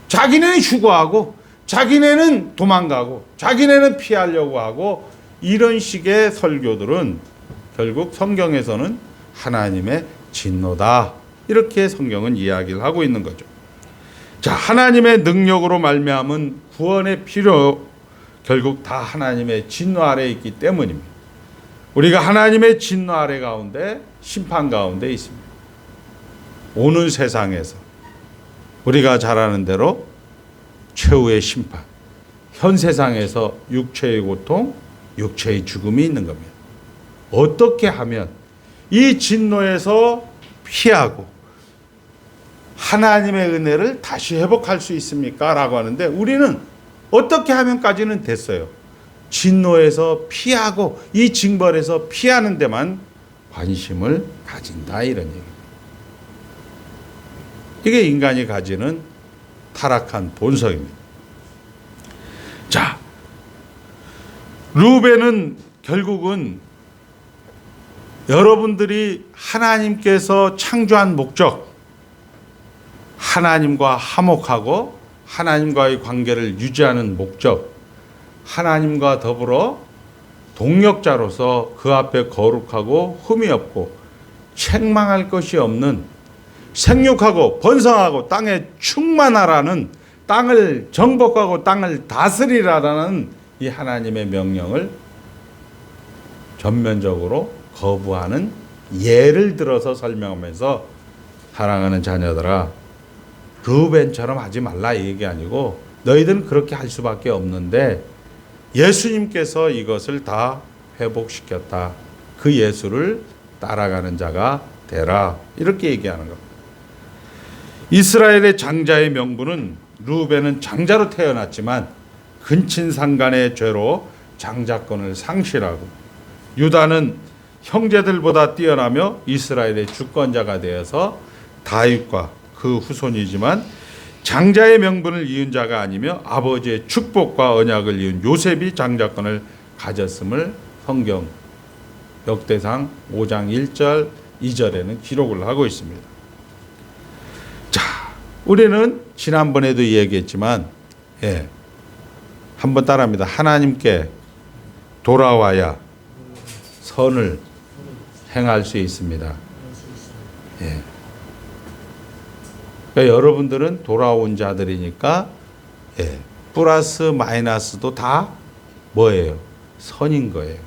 자기네는 휴거하고 자기네는 도망가고 자기네는 피하려고 하고 이런 식의 설교들은 결국 성경에서는 하나님의 진노다. 이렇게 성경은 이야기를 하고 있는 거죠. 자, 하나님의 능력으로 말미암은 구원의 필요 결국 다 하나님의 진노 아래에 있기 때문입니다. 우리가 하나님의 진노 아래 가운데 심판 가운데 있습니다. 오는 세상에서 우리가 잘 아는 대로 최후의 심판, 현 세상에서 육체의 고통, 육체의 죽음이 있는 겁니다. 어떻게 하면 이 진노에서 피하고 하나님의 은혜를 다시 회복할 수 있습니까? 라고 하는데 우리는 어떻게 하면까지는 됐어요. 진노에서 피하고 이 징벌에서 피하는 데만 관심을 가진다, 이런 얘기입니다. 이게 인간이 가지는 타락한 본성입니다. 자, 르우벤은 결국은 여러분들이 하나님께서 창조한 목적, 하나님과 화목하고 하나님과의 관계를 유지하는 목적, 하나님과 더불어 동역자로서 그 앞에 거룩하고 흠이 없고 책망할 것이 없는 생육하고 번성하고 땅에 충만하라는, 땅을 정복하고 땅을 다스리라라는 이 하나님의 명령을 전면적으로 거부하는 예를 들어서 설명하면서, 사랑하는 자녀들아, 르우벤처럼 하지 말라 이 얘기 아니고 너희들은 그렇게 할 수밖에 없는데 예수님께서 이것을 다 회복시켰다. 그 예수를 따라가는 자가 되라. 이렇게 얘기하는 겁니다. 이스라엘의 장자의 명분은, 르우벤은 장자로 태어났지만 근친상간의 죄로 장자권을 상실하고, 유다는 형제들보다 뛰어나며 이스라엘의 주권자가 되어서 다윗과 그 후손이지만 장자의 명분을 이은 자가 아니며 아버지의 축복과 언약을 이은 요셉이 장자권을 가졌음을 성경 역대상 5장 1절 2절에는 기록을 하고 있습니다. 자, 우리는 지난번에도 얘기했지만 한번 따라합니다. 하나님께 돌아와야 선을 행할 수 있습니다. 예. 그러니까 여러분들은 돌아온 자들이니까 예. 플러스 마이너스도 다 뭐예요? 선인 거예요.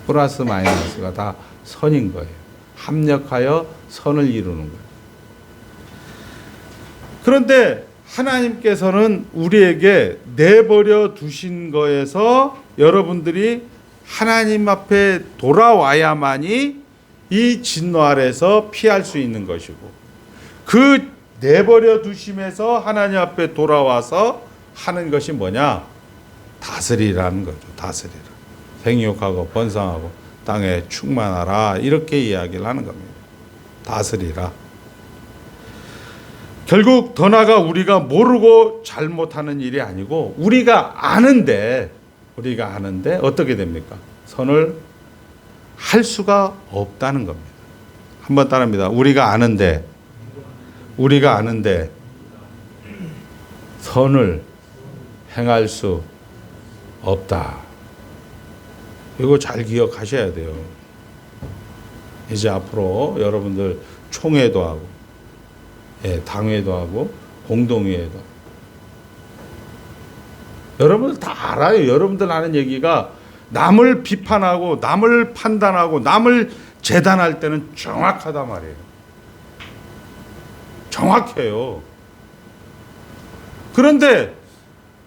플러스 마이너스가 다 선인 거예요. 합력하여 선을 이루는 거예요. 그런데 하나님께서는 우리에게 내버려 두신 거에서 여러분들이 하나님 앞에 돌아와야만이 이 진노 아래서 피할 수 있는 것이고, 그 내버려 두심에서 하나님 앞에 돌아와서 하는 것이 뭐냐? 다스리라는 거죠. 다스리라. 생육하고 번성하고 땅에 충만하라, 이렇게 이야기를 하는 겁니다. 다스리라. 결국 더 나아가 우리가 모르고 잘못하는 일이 아니고 우리가 아는데 어떻게 됩니까? 선을 할 수가 없다는 겁니다. 한번 따라합니다. 우리가 아는데 선을 행할 수 없다. 이거 잘 기억하셔야 돼요. 이제 앞으로 여러분들 총회도 하고, 예, 당회도 하고, 공동회도 하고. 여러분들 다 알아요. 여러분들 하는 얘기가 남을 비판하고 남을 판단하고 남을 재단할 때는 정확하단 말이에요. 정확해요. 그런데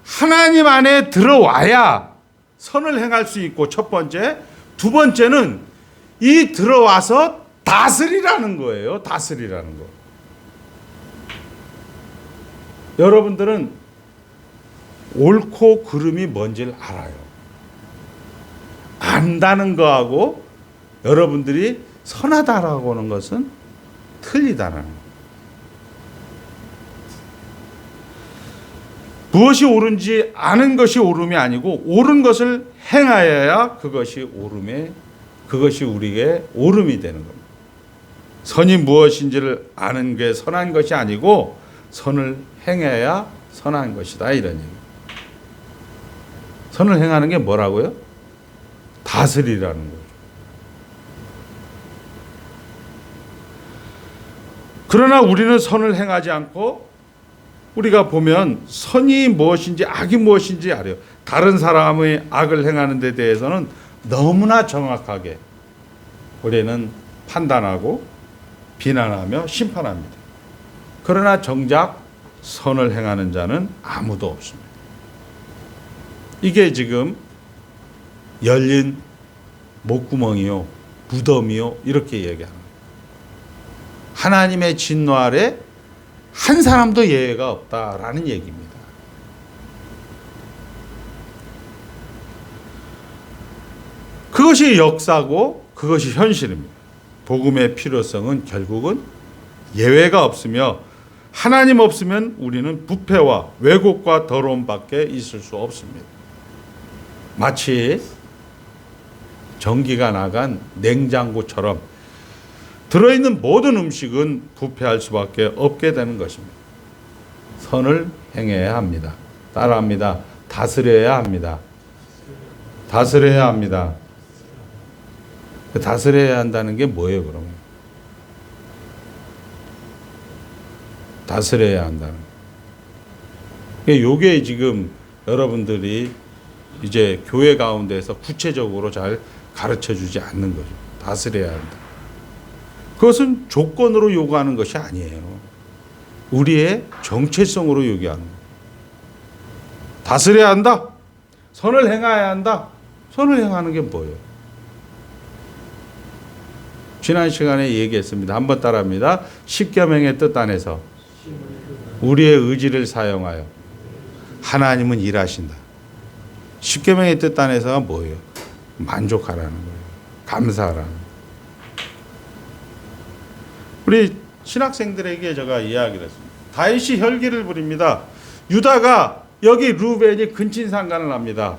하나님 안에 들어와야 선을 행할 수 있고, 첫 번째. 두 번째는 이 들어와서 다스리라는 거예요. 다스리라는 거. 여러분들은 옳고 그름이 뭔지를 알아요. 안다는 거하고 여러분들이 선하다라고 하는 것은 틀리다는 거예요. 무엇이 옳은지 아는 것이 옳음이 아니고 옳은 것을 행하여야 그것이 우리에게 옳음이 되는 겁니다. 선이 무엇인지를 아는 게 선한 것이 아니고 선을 행해야 선한 것이다, 이런 얘기. 선을 행하는 게 뭐라고요? 다스리라는 거죠. 그러나 우리는 선을 행하지 않고, 우리가 보면 선이 무엇인지 악이 무엇인지 알아요. 다른 사람의 악을 행하는 데 대해서는 너무나 정확하게 우리는 판단하고 비난하며 심판합니다. 그러나 정작 선을 행하는 자는 아무도 없습니다. 이게 지금 열린 목구멍이요, 무덤이요, 이렇게 얘기하는 거예요. 하나님의 진노 아래 한 사람도 예외가 없다라는 얘기입니다. 그것이 역사고 그것이 현실입니다. 복음의 필요성은 결국은 예외가 없으며, 하나님 없으면 우리는 부패와 왜곡과 더러움밖에 있을 수 없습니다. 마치 전기가 나간 냉장고처럼 들어있는 모든 음식은 부패할 수밖에 없게 되는 것입니다. 선을 행해야 합니다. 따라합니다. 다스려야 합니다. 다스려야 합니다. 다스려야 한다는 게 뭐예요, 그러면? 다스려야 한다는 거. 요게 지금 여러분들이 이제 교회 가운데서 구체적으로 잘 가르쳐 주지 않는 거죠. 다스려야 한다. 그것은 조건으로 요구하는 것이 아니에요. 우리의 정체성으로 요구하는 거예요. 다스려야 한다. 선을 행해야 한다. 선을 행하는 게 뭐예요? 지난 시간에 얘기했습니다. 한번 따라합니다. 십계명의 뜻 안에서 우리의 의지를 사용하여 하나님은 일하신다. 십계명의 뜻 안에서가 뭐예요? 만족하라는 거예요. 감사하라는 거예요. 우리 신학생들에게 제가 이야기를 했습니다. 다윗이 혈기를 부립니다. 유다가 여기 루벤이 근친상간을 합니다.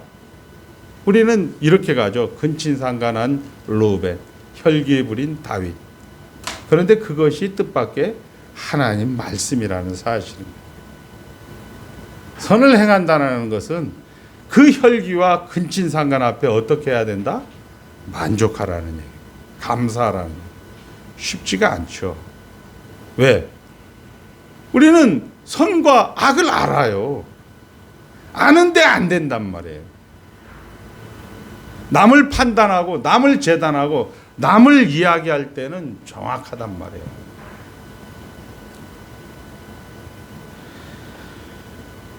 우리는 이렇게 가죠. 근친상간한 루벤, 혈기 부린 다윗. 그런데 그것이 뜻밖의 하나님 말씀이라는 사실입니다. 선을 행한다는 것은 그 혈기와 근친상간 앞에 어떻게 해야 된다? 만족하라는 얘기. 감사라는 거. 쉽지가 않죠. 왜? 우리는 선과 악을 알아요. 아는데 안 된단 말이에요. 남을 판단하고 남을 재단하고 남을 이야기할 때는 정확하단 말이에요.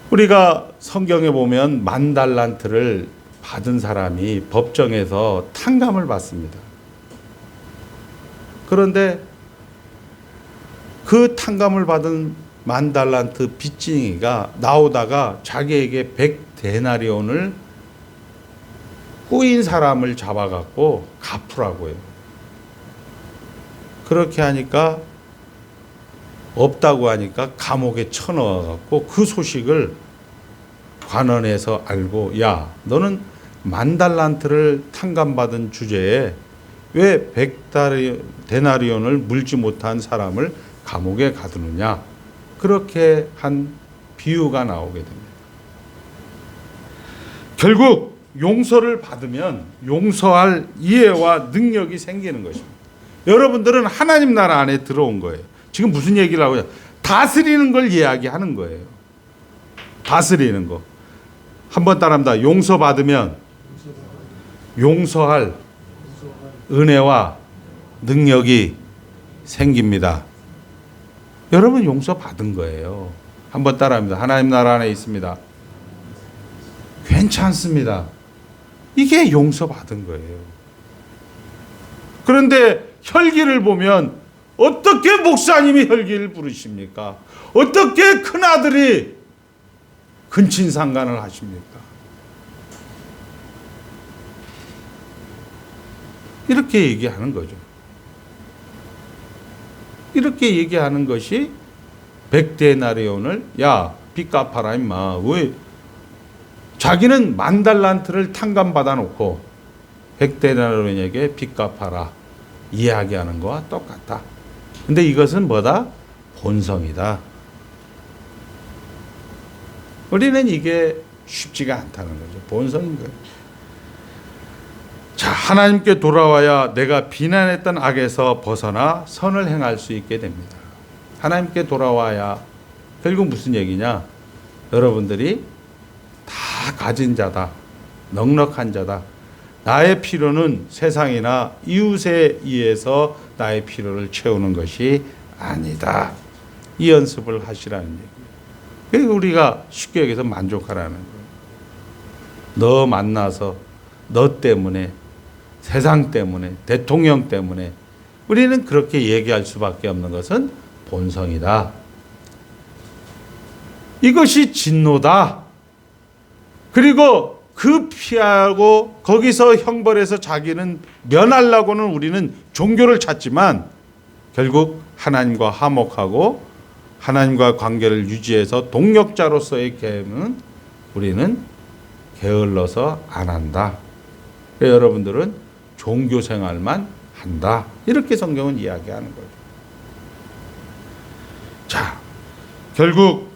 우리가 성경에 보면 10,000달란트를 받은 사람이 법정에서 탕감을 받습니다. 그런데 그 탕감을 받은 10,000달란트 빚쟁이가 나오다가 자기에게 100데나리온을 꾸인 사람을 잡아갖고 갚으라고 해요. 그렇게 하니까 없다고 하니까 감옥에 쳐넣어갖고 그 소식을 관원에서 알고, 야, 너는 10,000달란트를 탕감받은 주제에 왜 100데나리온을 물지 못한 사람을 감옥에 가두느냐. 그렇게 한 비유가 나오게 됩니다. 결국 용서를 받으면 용서할 이해와 능력이 생기는 것입니다. 여러분들은 하나님 나라 안에 들어온 거예요. 지금 무슨 얘기를 하고요? 다스리는 걸 이야기하는 거예요. 다스리는 거. 한번 따라합니다. 용서받으면 용서할 은혜와 능력이 생깁니다. 여러분 용서받은 거예요. 한번 따라합니다. 하나님 나라 안에 있습니다. 괜찮습니다. 이게 용서받은 거예요. 그런데 혈기를 보면 어떻게 목사님이 혈기를 부르십니까? 어떻게 큰아들이 근친상간을 하십니까? 이렇게 얘기하는 거죠. 이렇게 얘기하는 것이 100데나리온을 야, 빚 갚아라 임마. 왜? 자기는 10,000달란트를 탕감받아 놓고 100데나리온에게 빚 갚아라 이야기하는 거와 똑같다. 근데 이것은 뭐다? 본성이다. 우리는 이게 쉽지가 않다는 거죠. 본성인 거예요. 자, 하나님께 돌아와야 내가 비난했던 악에서 벗어나 선을 행할 수 있게 됩니다. 하나님께 돌아와야 결국 무슨 얘기냐? 여러분들이 다 가진 자다. 넉넉한 자다. 나의 필요는 세상이나 이웃에 의해서 나의 필요를 채우는 것이 아니다. 이 연습을 하시라는 얘기예요. 그러니까 우리가 쉽게 얘기해서 만족하라는 거예요. 너 만나서 너 때문에, 세상 때문에, 대통령 때문에 우리는 그렇게 얘기할 수밖에 없는 것은 본성이다. 이것이 진노다. 그리고 그 피하고 거기서 형벌해서 자기는 면하려고는 우리는 종교를 찾지만 결국 하나님과 화목하고 하나님과 관계를 유지해서 동력자로서의 계획은 우리는 게을러서 안 한다. 그러니까 여러분들은 종교 생활만 한다. 이렇게 성경은 이야기하는 거죠. 자, 결국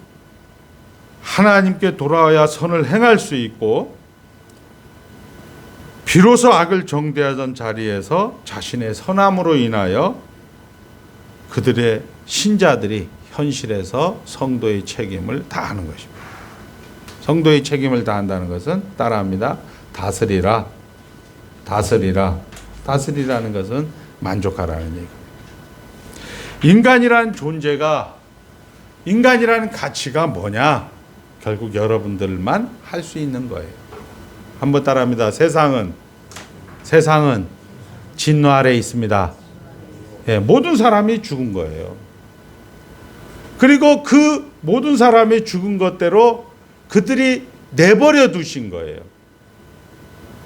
하나님께 돌아와야 선을 행할 수 있고 비로소 악을 정죄하던 자리에서 자신의 선함으로 인하여 그들의 신자들이 현실에서 성도의 책임을 다하는 것입니다. 성도의 책임을 다한다는 것은 따라합니다. 다스리라. 다스리라. 다스리라는 것은 만족하라는 얘기입니다. 인간이라는 존재가, 인간이라는 가치가 뭐냐? 결국 여러분들만 할 수 있는 거예요. 한번 따라합니다. 세상은 진노 아래에 있습니다. 예, 모든 사람이 죽은 거예요. 그리고 그 모든 사람이 죽은 것대로 그들이 내버려 두신 거예요.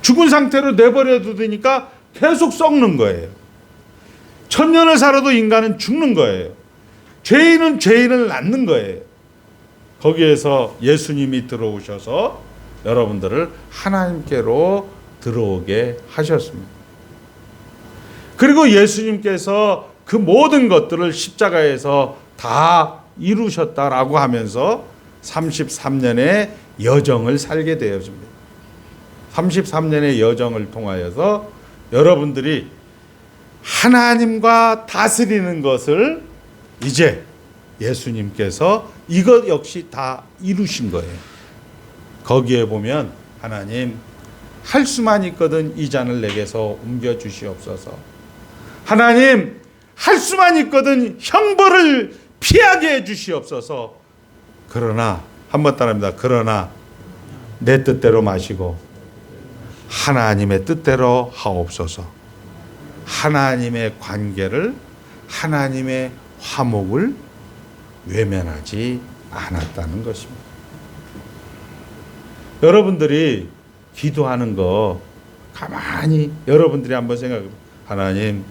죽은 상태로 내버려 두니까 계속 썩는 거예요. 1000년을 살아도 인간은 죽는 거예요. 죄인은 죄인을 낳는 거예요. 거기에서 예수님이 들어오셔서 여러분들을 하나님께로 들어오게 하셨습니다. 그리고 예수님께서 그 모든 것들을 십자가에서 다 이루셨다라고 하면서 33년의 여정을 살게 되었습니다. 33년의 여정을 통하여서 여러분들이 하나님과 다스리는 것을 이제 예수님께서 이것 역시 다 이루신 거예요. 거기에 보면 하나님 할 수만 있거든 이 잔을 내게서 옮겨 주시옵소서. 하나님 할 수만 있거든 형벌을 피하게 해 주시옵소서. 그러나 한번 따라합니다. 그러나 내 뜻대로 마시고 하나님의 뜻대로 하옵소서. 하나님의 관계를, 하나님의 화목을 외면하지 않았다는 것입니다. 여러분들이 기도하는 거 가만히 여러분들이 한번 생각해 보세요. 하나님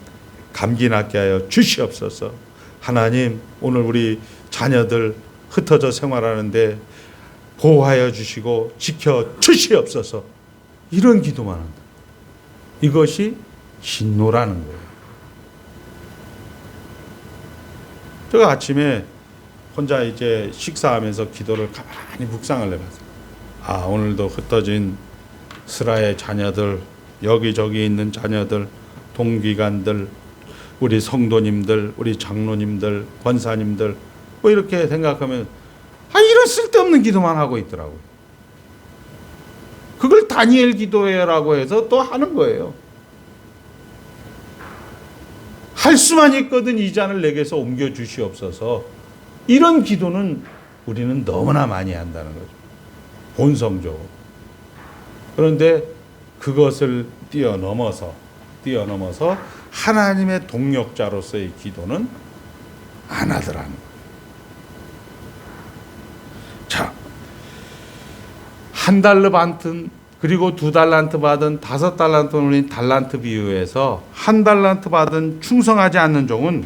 감기 낫게 하여 주시옵소서. 하나님 오늘 우리 자녀들 흩어져 생활하는데 보호하여 주시고 지켜 주시옵소서. 이런 기도만 한다. 이것이 진노라는 거예요. 제가 아침에 혼자 이제 식사하면서 기도를 가만히 묵상을 해봤어요. 아, 오늘도 흩어진 스라의 자녀들, 여기저기 있는 자녀들, 동기관들, 우리 성도님들, 우리 장로님들, 권사님들 뭐 이렇게 생각하면 이런 쓸데없는 기도만 하고 있더라고요. 그걸 다니엘 기도회라고 해서 또 하는 거예요. 할 수만 있거든 이 잔을 내게서 옮겨 주시옵소서. 이런 기도는 우리는 너무나 많이 한다는 거죠. 본성적으로. 그런데 그것을 뛰어넘어서 하나님의 동력자로서의 기도는 안 하더라는 거예요. 자, $1 그리고 2달란트 받은 5달란트 올린 달란트 비유에서 1달란트 받은 충성하지 않는 종은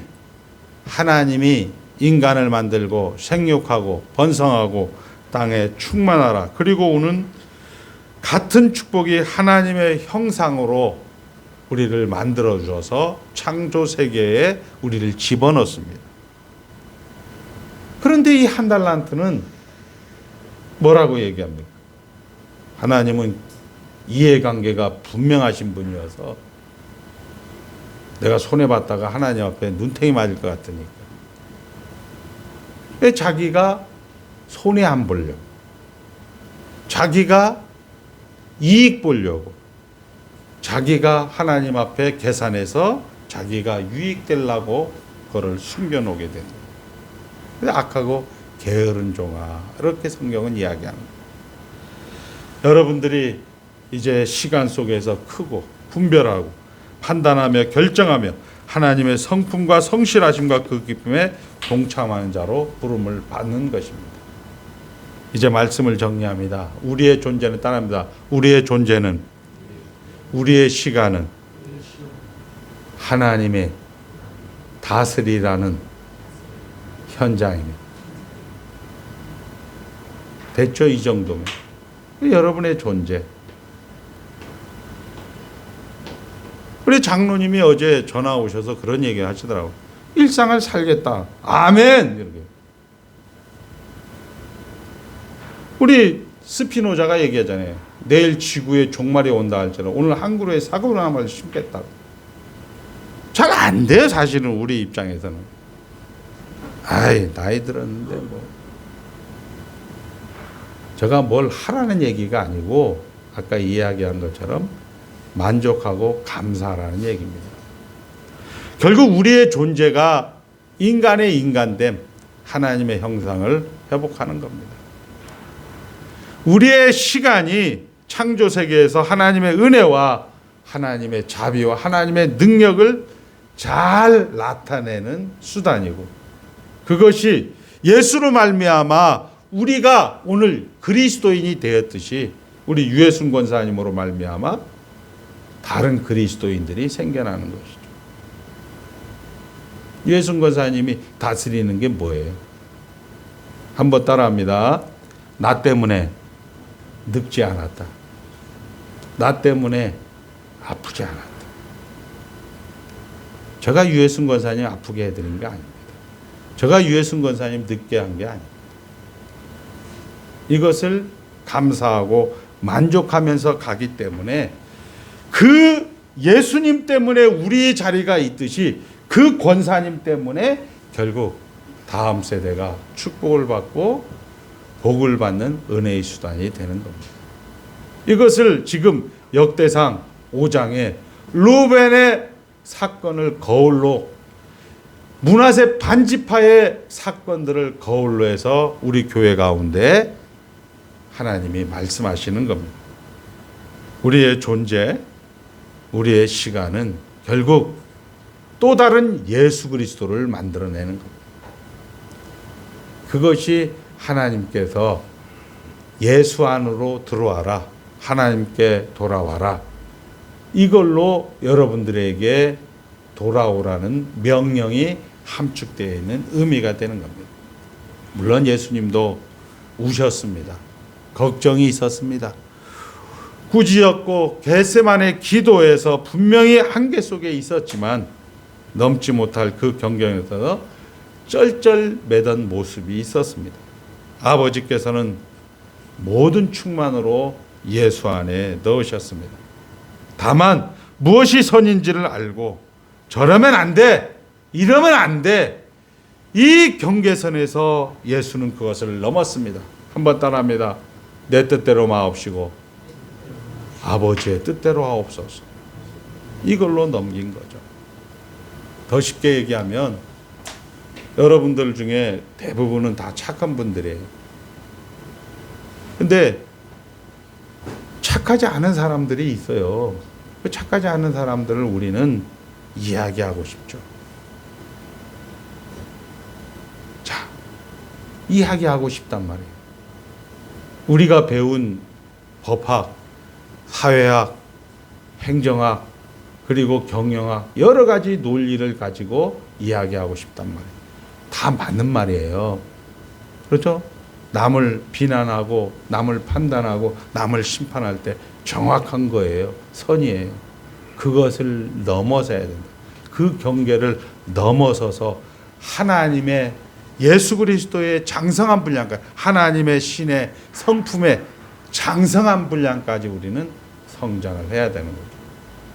하나님이 인간을 만들고 생육하고 번성하고 땅에 충만하라. 그리고 오는 같은 축복이 하나님의 형상으로 우리를 만들어 주어서 창조 세계에 우리를 집어넣습니다. 그런데 이 1달란트는 뭐라고 얘기합니까? 하나님은 이해관계가 분명하신 분이어서 내가 손해봤다가 하나님 앞에 눈탱이 맞을 것 같으니까 왜 자기가 손해 안 보려고, 자기가 이익 보려고, 자기가 하나님 앞에 계산해서 자기가 유익되려고 그거를 숨겨놓게 된다. 악하고 게으른 종아, 이렇게 성경은 이야기합니다. 여러분들이 이제 시간 속에서 크고 분별하고 판단하며 결정하며 하나님의 성품과 성실하심과 그 기쁨에 동참하는 자로 부름을 받는 것입니다. 이제 말씀을 정리합니다. 우리의 존재는 따라합니다. 우리의 존재는, 우리의 시간은 하나님의 다스리라는 현장입니다. 됐죠? 이 정도면. 여러분의 존재. 우리 장로님이 어제 전화 오셔서 그런 얘기 하시더라고요. 일상을 살겠다. 아멘! 이렇게. 우리 스피노자가 얘기하잖아요. 내일 지구에 종말이 온다 할지라도 오늘 한 그루의 사과나무를 심겠다. 잘 안 돼요, 사실은 우리 입장에서는. 아이, 나이 들었는데 뭐. 제가 뭘 하라는 얘기가 아니고 아까 이야기한 것처럼 만족하고 감사하라는 얘기입니다. 결국 우리의 존재가 인간의 인간됨, 하나님의 형상을 회복하는 겁니다. 우리의 시간이 창조 세계에서 하나님의 은혜와 하나님의 자비와 하나님의 능력을 잘 나타내는 수단이고, 그것이 예수로 말미암아 우리가 오늘 그리스도인이 되었듯이 우리 유해순 권사님으로 말미암아 다른 그리스도인들이 생겨나는 것이죠. 유해순 권사님이 다스리는 게 뭐예요? 한번 따라합니다. 나 때문에 늙지 않았다. 나 때문에 아프지 않았다. 제가 유해순 권사님 아프게 해드린 게 아닙니다. 제가 유해순 권사님 늙게 한 게 아닙니다. 이것을 감사하고 만족하면서 가기 때문에 그 예수님 때문에 우리 자리가 있듯이 그 권사님 때문에 결국 다음 세대가 축복을 받고 복을 받는 은혜의 수단이 되는 겁니다. 이것을 지금 역대상 5장에 루벤의 사건을 거울로, 므낫세 반지파의 사건들을 거울로 해서 우리 교회 가운데 하나님이 말씀하시는 겁니다. 우리의 존재, 우리의 시간은 결국 또 다른 예수 그리스도를 만들어내는 겁니다. 그것이 하나님께서 예수 안으로 들어와라, 하나님께 돌아와라, 이걸로 여러분들에게 돌아오라는 명령이 함축되어 있는 의미가 되는 겁니다. 물론 예수님도 우셨습니다. 걱정이 있었습니다. 꾸짖었고 겟세마네 기도에서 분명히 한계 속에 있었지만 넘지 못할 그 경경에서 쩔쩔매던 모습이 있었습니다. 아버지께서는 모든 충만으로 예수 안에 넣으셨습니다. 다만 무엇이 선인지를 알고 저러면 안 돼, 이러면 안 돼, 이 경계선에서 예수는 그것을 넘었습니다. 한번 따라합니다. 내 뜻대로 마옵시고 아버지의 뜻대로 하옵소서. 이걸로 넘긴 거죠. 더 쉽게 얘기하면 여러분들 중에 대부분은 다 착한 분들이에요. 근데 착하지 않은 사람들이 있어요. 그 착하지 않은 사람들을 우리는 이야기하고 싶죠. 자, 이야기하고 싶단 말이에요. 우리가 배운 법학, 사회학, 행정학, 그리고 경영학, 여러 가지 논리를 가지고 이야기하고 싶단 말이에요. 다 맞는 말이에요. 그렇죠? 남을 비난하고 남을 판단하고 남을 심판할 때 정확한 거예요. 선이에요. 그것을 넘어서야 된다. 그 경계를 넘어서서 하나님의 예수 그리스도의 장성한 분량까지, 하나님의 신의 성품의 장성한 분량까지 우리는 성장을 해야 되는 거죠.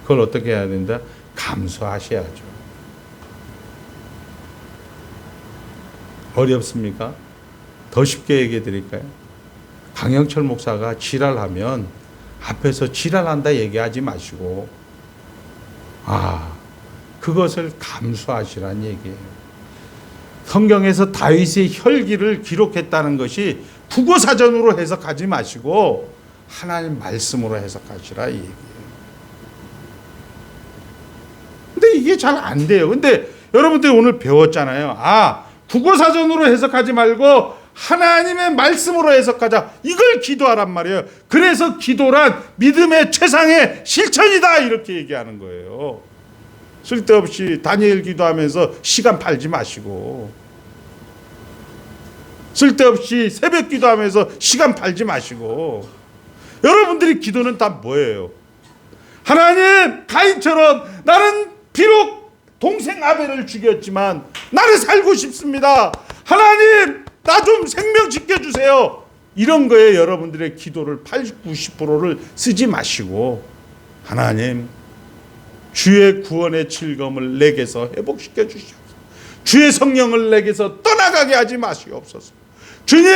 그걸 어떻게 해야 된다? 감수하셔야죠. 어렵습니까? 더 쉽게 얘기해 드릴까요? 강영철 목사가 지랄하면 앞에서 지랄한다 얘기하지 마시고 그것을 감수하시란 얘기예요. 성경에서 다윗의 혈기를 기록했다는 것이 국어사전으로 해석하지 마시고 하나님 말씀으로 해석하시라 이 얘기예요. 근데 이게 잘 안 돼요. 근데 여러분들이 오늘 배웠잖아요. 국어사전으로 해석하지 말고 하나님의 말씀으로 해석하자. 이걸 기도하란 말이에요. 그래서 기도란 믿음의 최상의 실천이다 이렇게 얘기하는 거예요. 쓸데없이 다니엘 기도하면서 시간 팔지 마시고, 쓸데없이 새벽 기도하면서 시간 팔지 마시고, 여러분들이 기도는 다 뭐예요? 하나님, 가인처럼 나는 비록 동생 아벨을 죽였지만 나는 살고 싶습니다. 하나님, 나 좀 생명 지켜주세요. 이런 거에 여러분들의 기도를 80, 90%를 쓰지 마시고, 하나님, 주의 구원의 즐거움을 내게서 회복시켜 주시옵소서. 주의 성령을 내게서 떠나가게 하지 마시옵소서. 주님,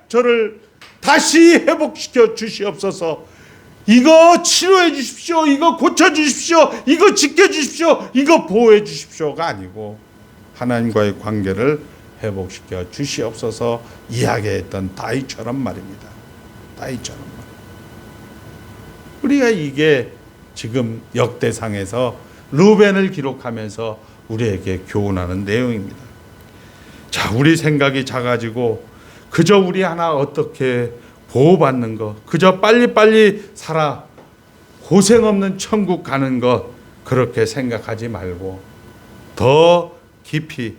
저를 다시 회복시켜 주시옵소서. 이거 치료해 주십시오. 이거 고쳐 주십시오. 이거 지켜 주십시오. 이거 보호해 주십시오가 아니고 하나님과의 관계를 회복시켜 주시옵소서 이야기했던 다윗처럼 말입니다. 다윗처럼 말. 우리가 이게 지금 역대상에서 루벤을 기록하면서 우리에게 교훈하는 내용입니다. 자, 우리 생각이 작아지고 그저 우리 하나 어떻게 보호받는 것, 그저 빨리빨리 살아 고생 없는 천국 가는 것, 그렇게 생각하지 말고 더 깊이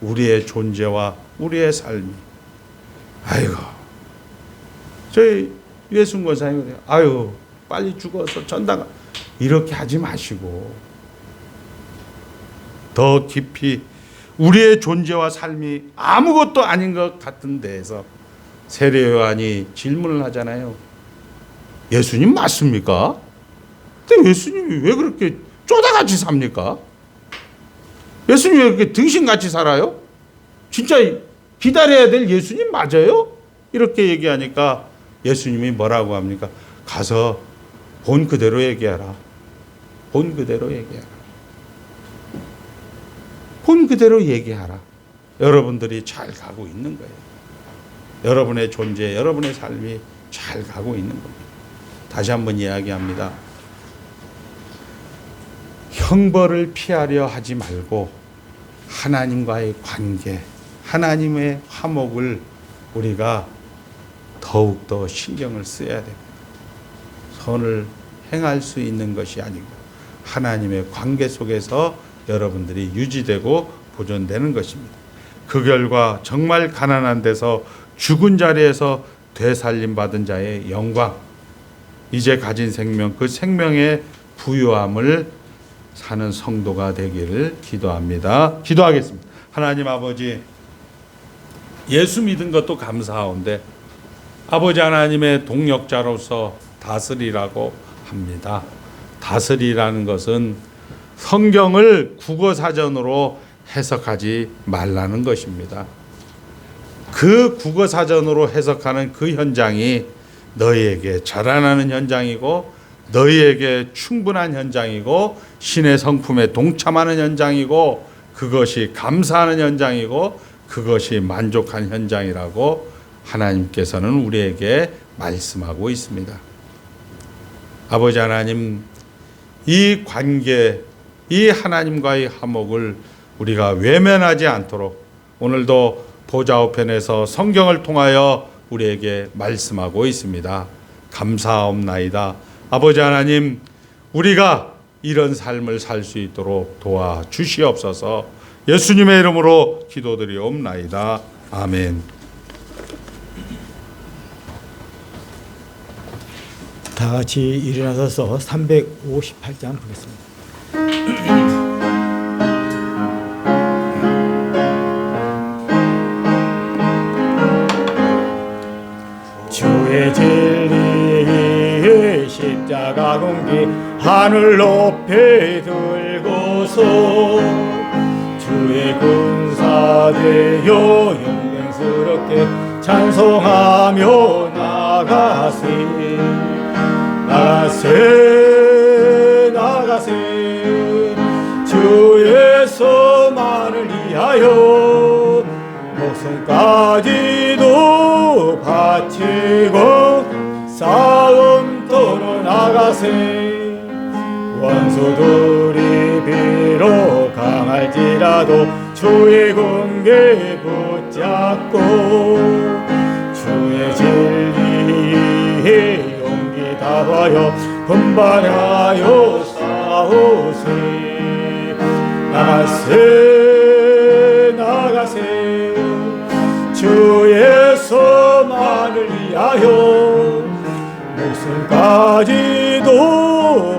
우리의 존재와 우리의 삶이, 저희 예순 권사님이 빨리 죽어서 전당, 이렇게 하지 마시고 더 깊이 우리의 존재와 삶이 아무것도 아닌 것 같은 데에서 세례요한이 질문을 하잖아요. 예수님 맞습니까? 근데 예수님이 왜 그렇게 쪼다같이 삽니까? 예수님이 왜 그렇게 등신같이 살아요? 진짜 기다려야 될 예수님 맞아요? 이렇게 얘기하니까 예수님이 뭐라고 합니까? 가서 본 그대로 얘기하라. 본 그대로 얘기하라. 본 그대로 얘기하라. 여러분들이 잘 가고 있는 거예요. 여러분의 존재, 여러분의 삶이 잘 가고 있는 겁니다. 다시 한번 이야기합니다. 형벌을 피하려 하지 말고 하나님과의 관계, 하나님의 화목을 우리가 더욱더 신경을 써야 됩니다. 선을 행할 수 있는 것이 아니고 하나님의 관계 속에서 여러분들이 유지되고 보존되는 것입니다. 그 결과 정말 가난한 데서 죽은 자리에서 되살림 받은 자의 영광, 이제 가진 생명, 그 생명의 부유함을 사는 성도가 되기를 기도합니다. 기도하겠습니다. 하나님 아버지, 예수 믿은 것도 감사하온데 아버지 하나님의 동역자로서 다스리라고 합니다. 다스리라는 것은 성경을 국어사전으로 해석하지 말라는 것입니다. 그 국어사전으로 해석하는 그 현장이 너희에게 자라나는 현장이고 너희에게 충분한 현장이고 신의 성품에 동참하는 현장이고 그것이 감사하는 현장이고 그것이 만족한 현장이라고 하나님께서는 우리에게 말씀하고 있습니다. 아버지 하나님, 이 관계, 이 하나님과의 화목을 우리가 외면하지 않도록 오늘도 보좌우편에서 성경을 통하여 우리에게 말씀하고 있습니다. 감사옵나이다. 아버지 하나님, 우리가 이런 삶을 살 수 있도록 도와주시옵소서. 예수님의 이름으로 기도드리옵나이다. 아멘. 다 같이 일어나서서 358장 보겠습니다. 주의 진리 십자가 공기 하늘 높이 들고서 주의 군사되어 영광스럽게 찬송하며 나가세 나가세 주의 소만을 위하여 목숨까지도 바치고 싸움터로 나가세 원수들이 비록 강할지라도 주의 공개 붙잡고 주의 진리에 용기 다하여 분발하여 싸우세 나가세 주의 소만을 위하여 목숨까지도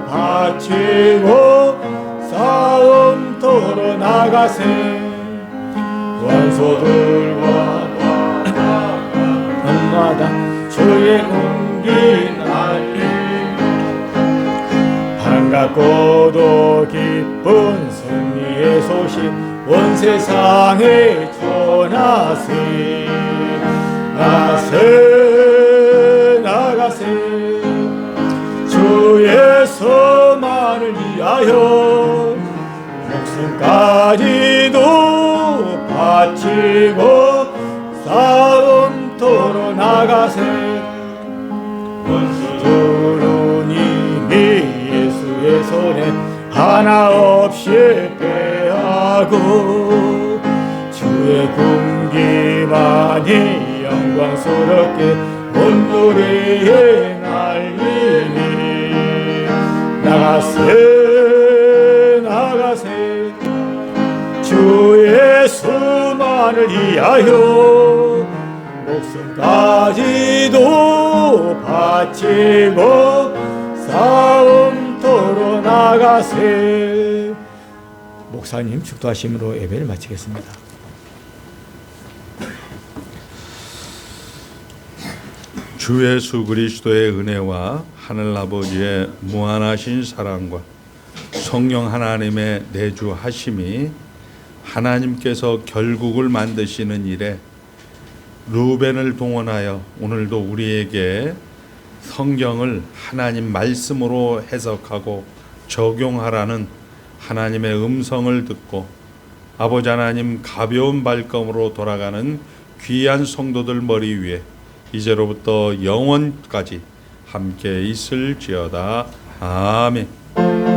바치고 싸움터로 나가세 원수들과 밤마다 주의 공기 날리며 반갑고도 기쁜 승리의 소식 온 세상에 전하세 나가세 주의 소만을 위하여 목숨까지도 바치고 싸움터로 나가세 원수들은 이미 예수의 손에 하나 없이 패하고 주의 군기만이 영광스럽게 온누리에 날리니 나가세 주의 수만을 위하여 목숨까지도 바치고 싸움터로 나가세. 목사님 축도하심으로 예배를 마치겠습니다. 주 예수 그리스도의 은혜와 하늘 아버지의 무한하신 사랑과 성령 하나님의 내주하심이 하나님께서 결국을 만드시는 일에 루벤을 동원하여 오늘도 우리에게 성경을 하나님 말씀으로 해석하고 적용하라는 하나님의 음성을 듣고 아버지 하나님 가벼운 발걸음으로 돌아가는 귀한 성도들 머리 위에 이제로부터 영원까지 함께 있을지어다. 아멘.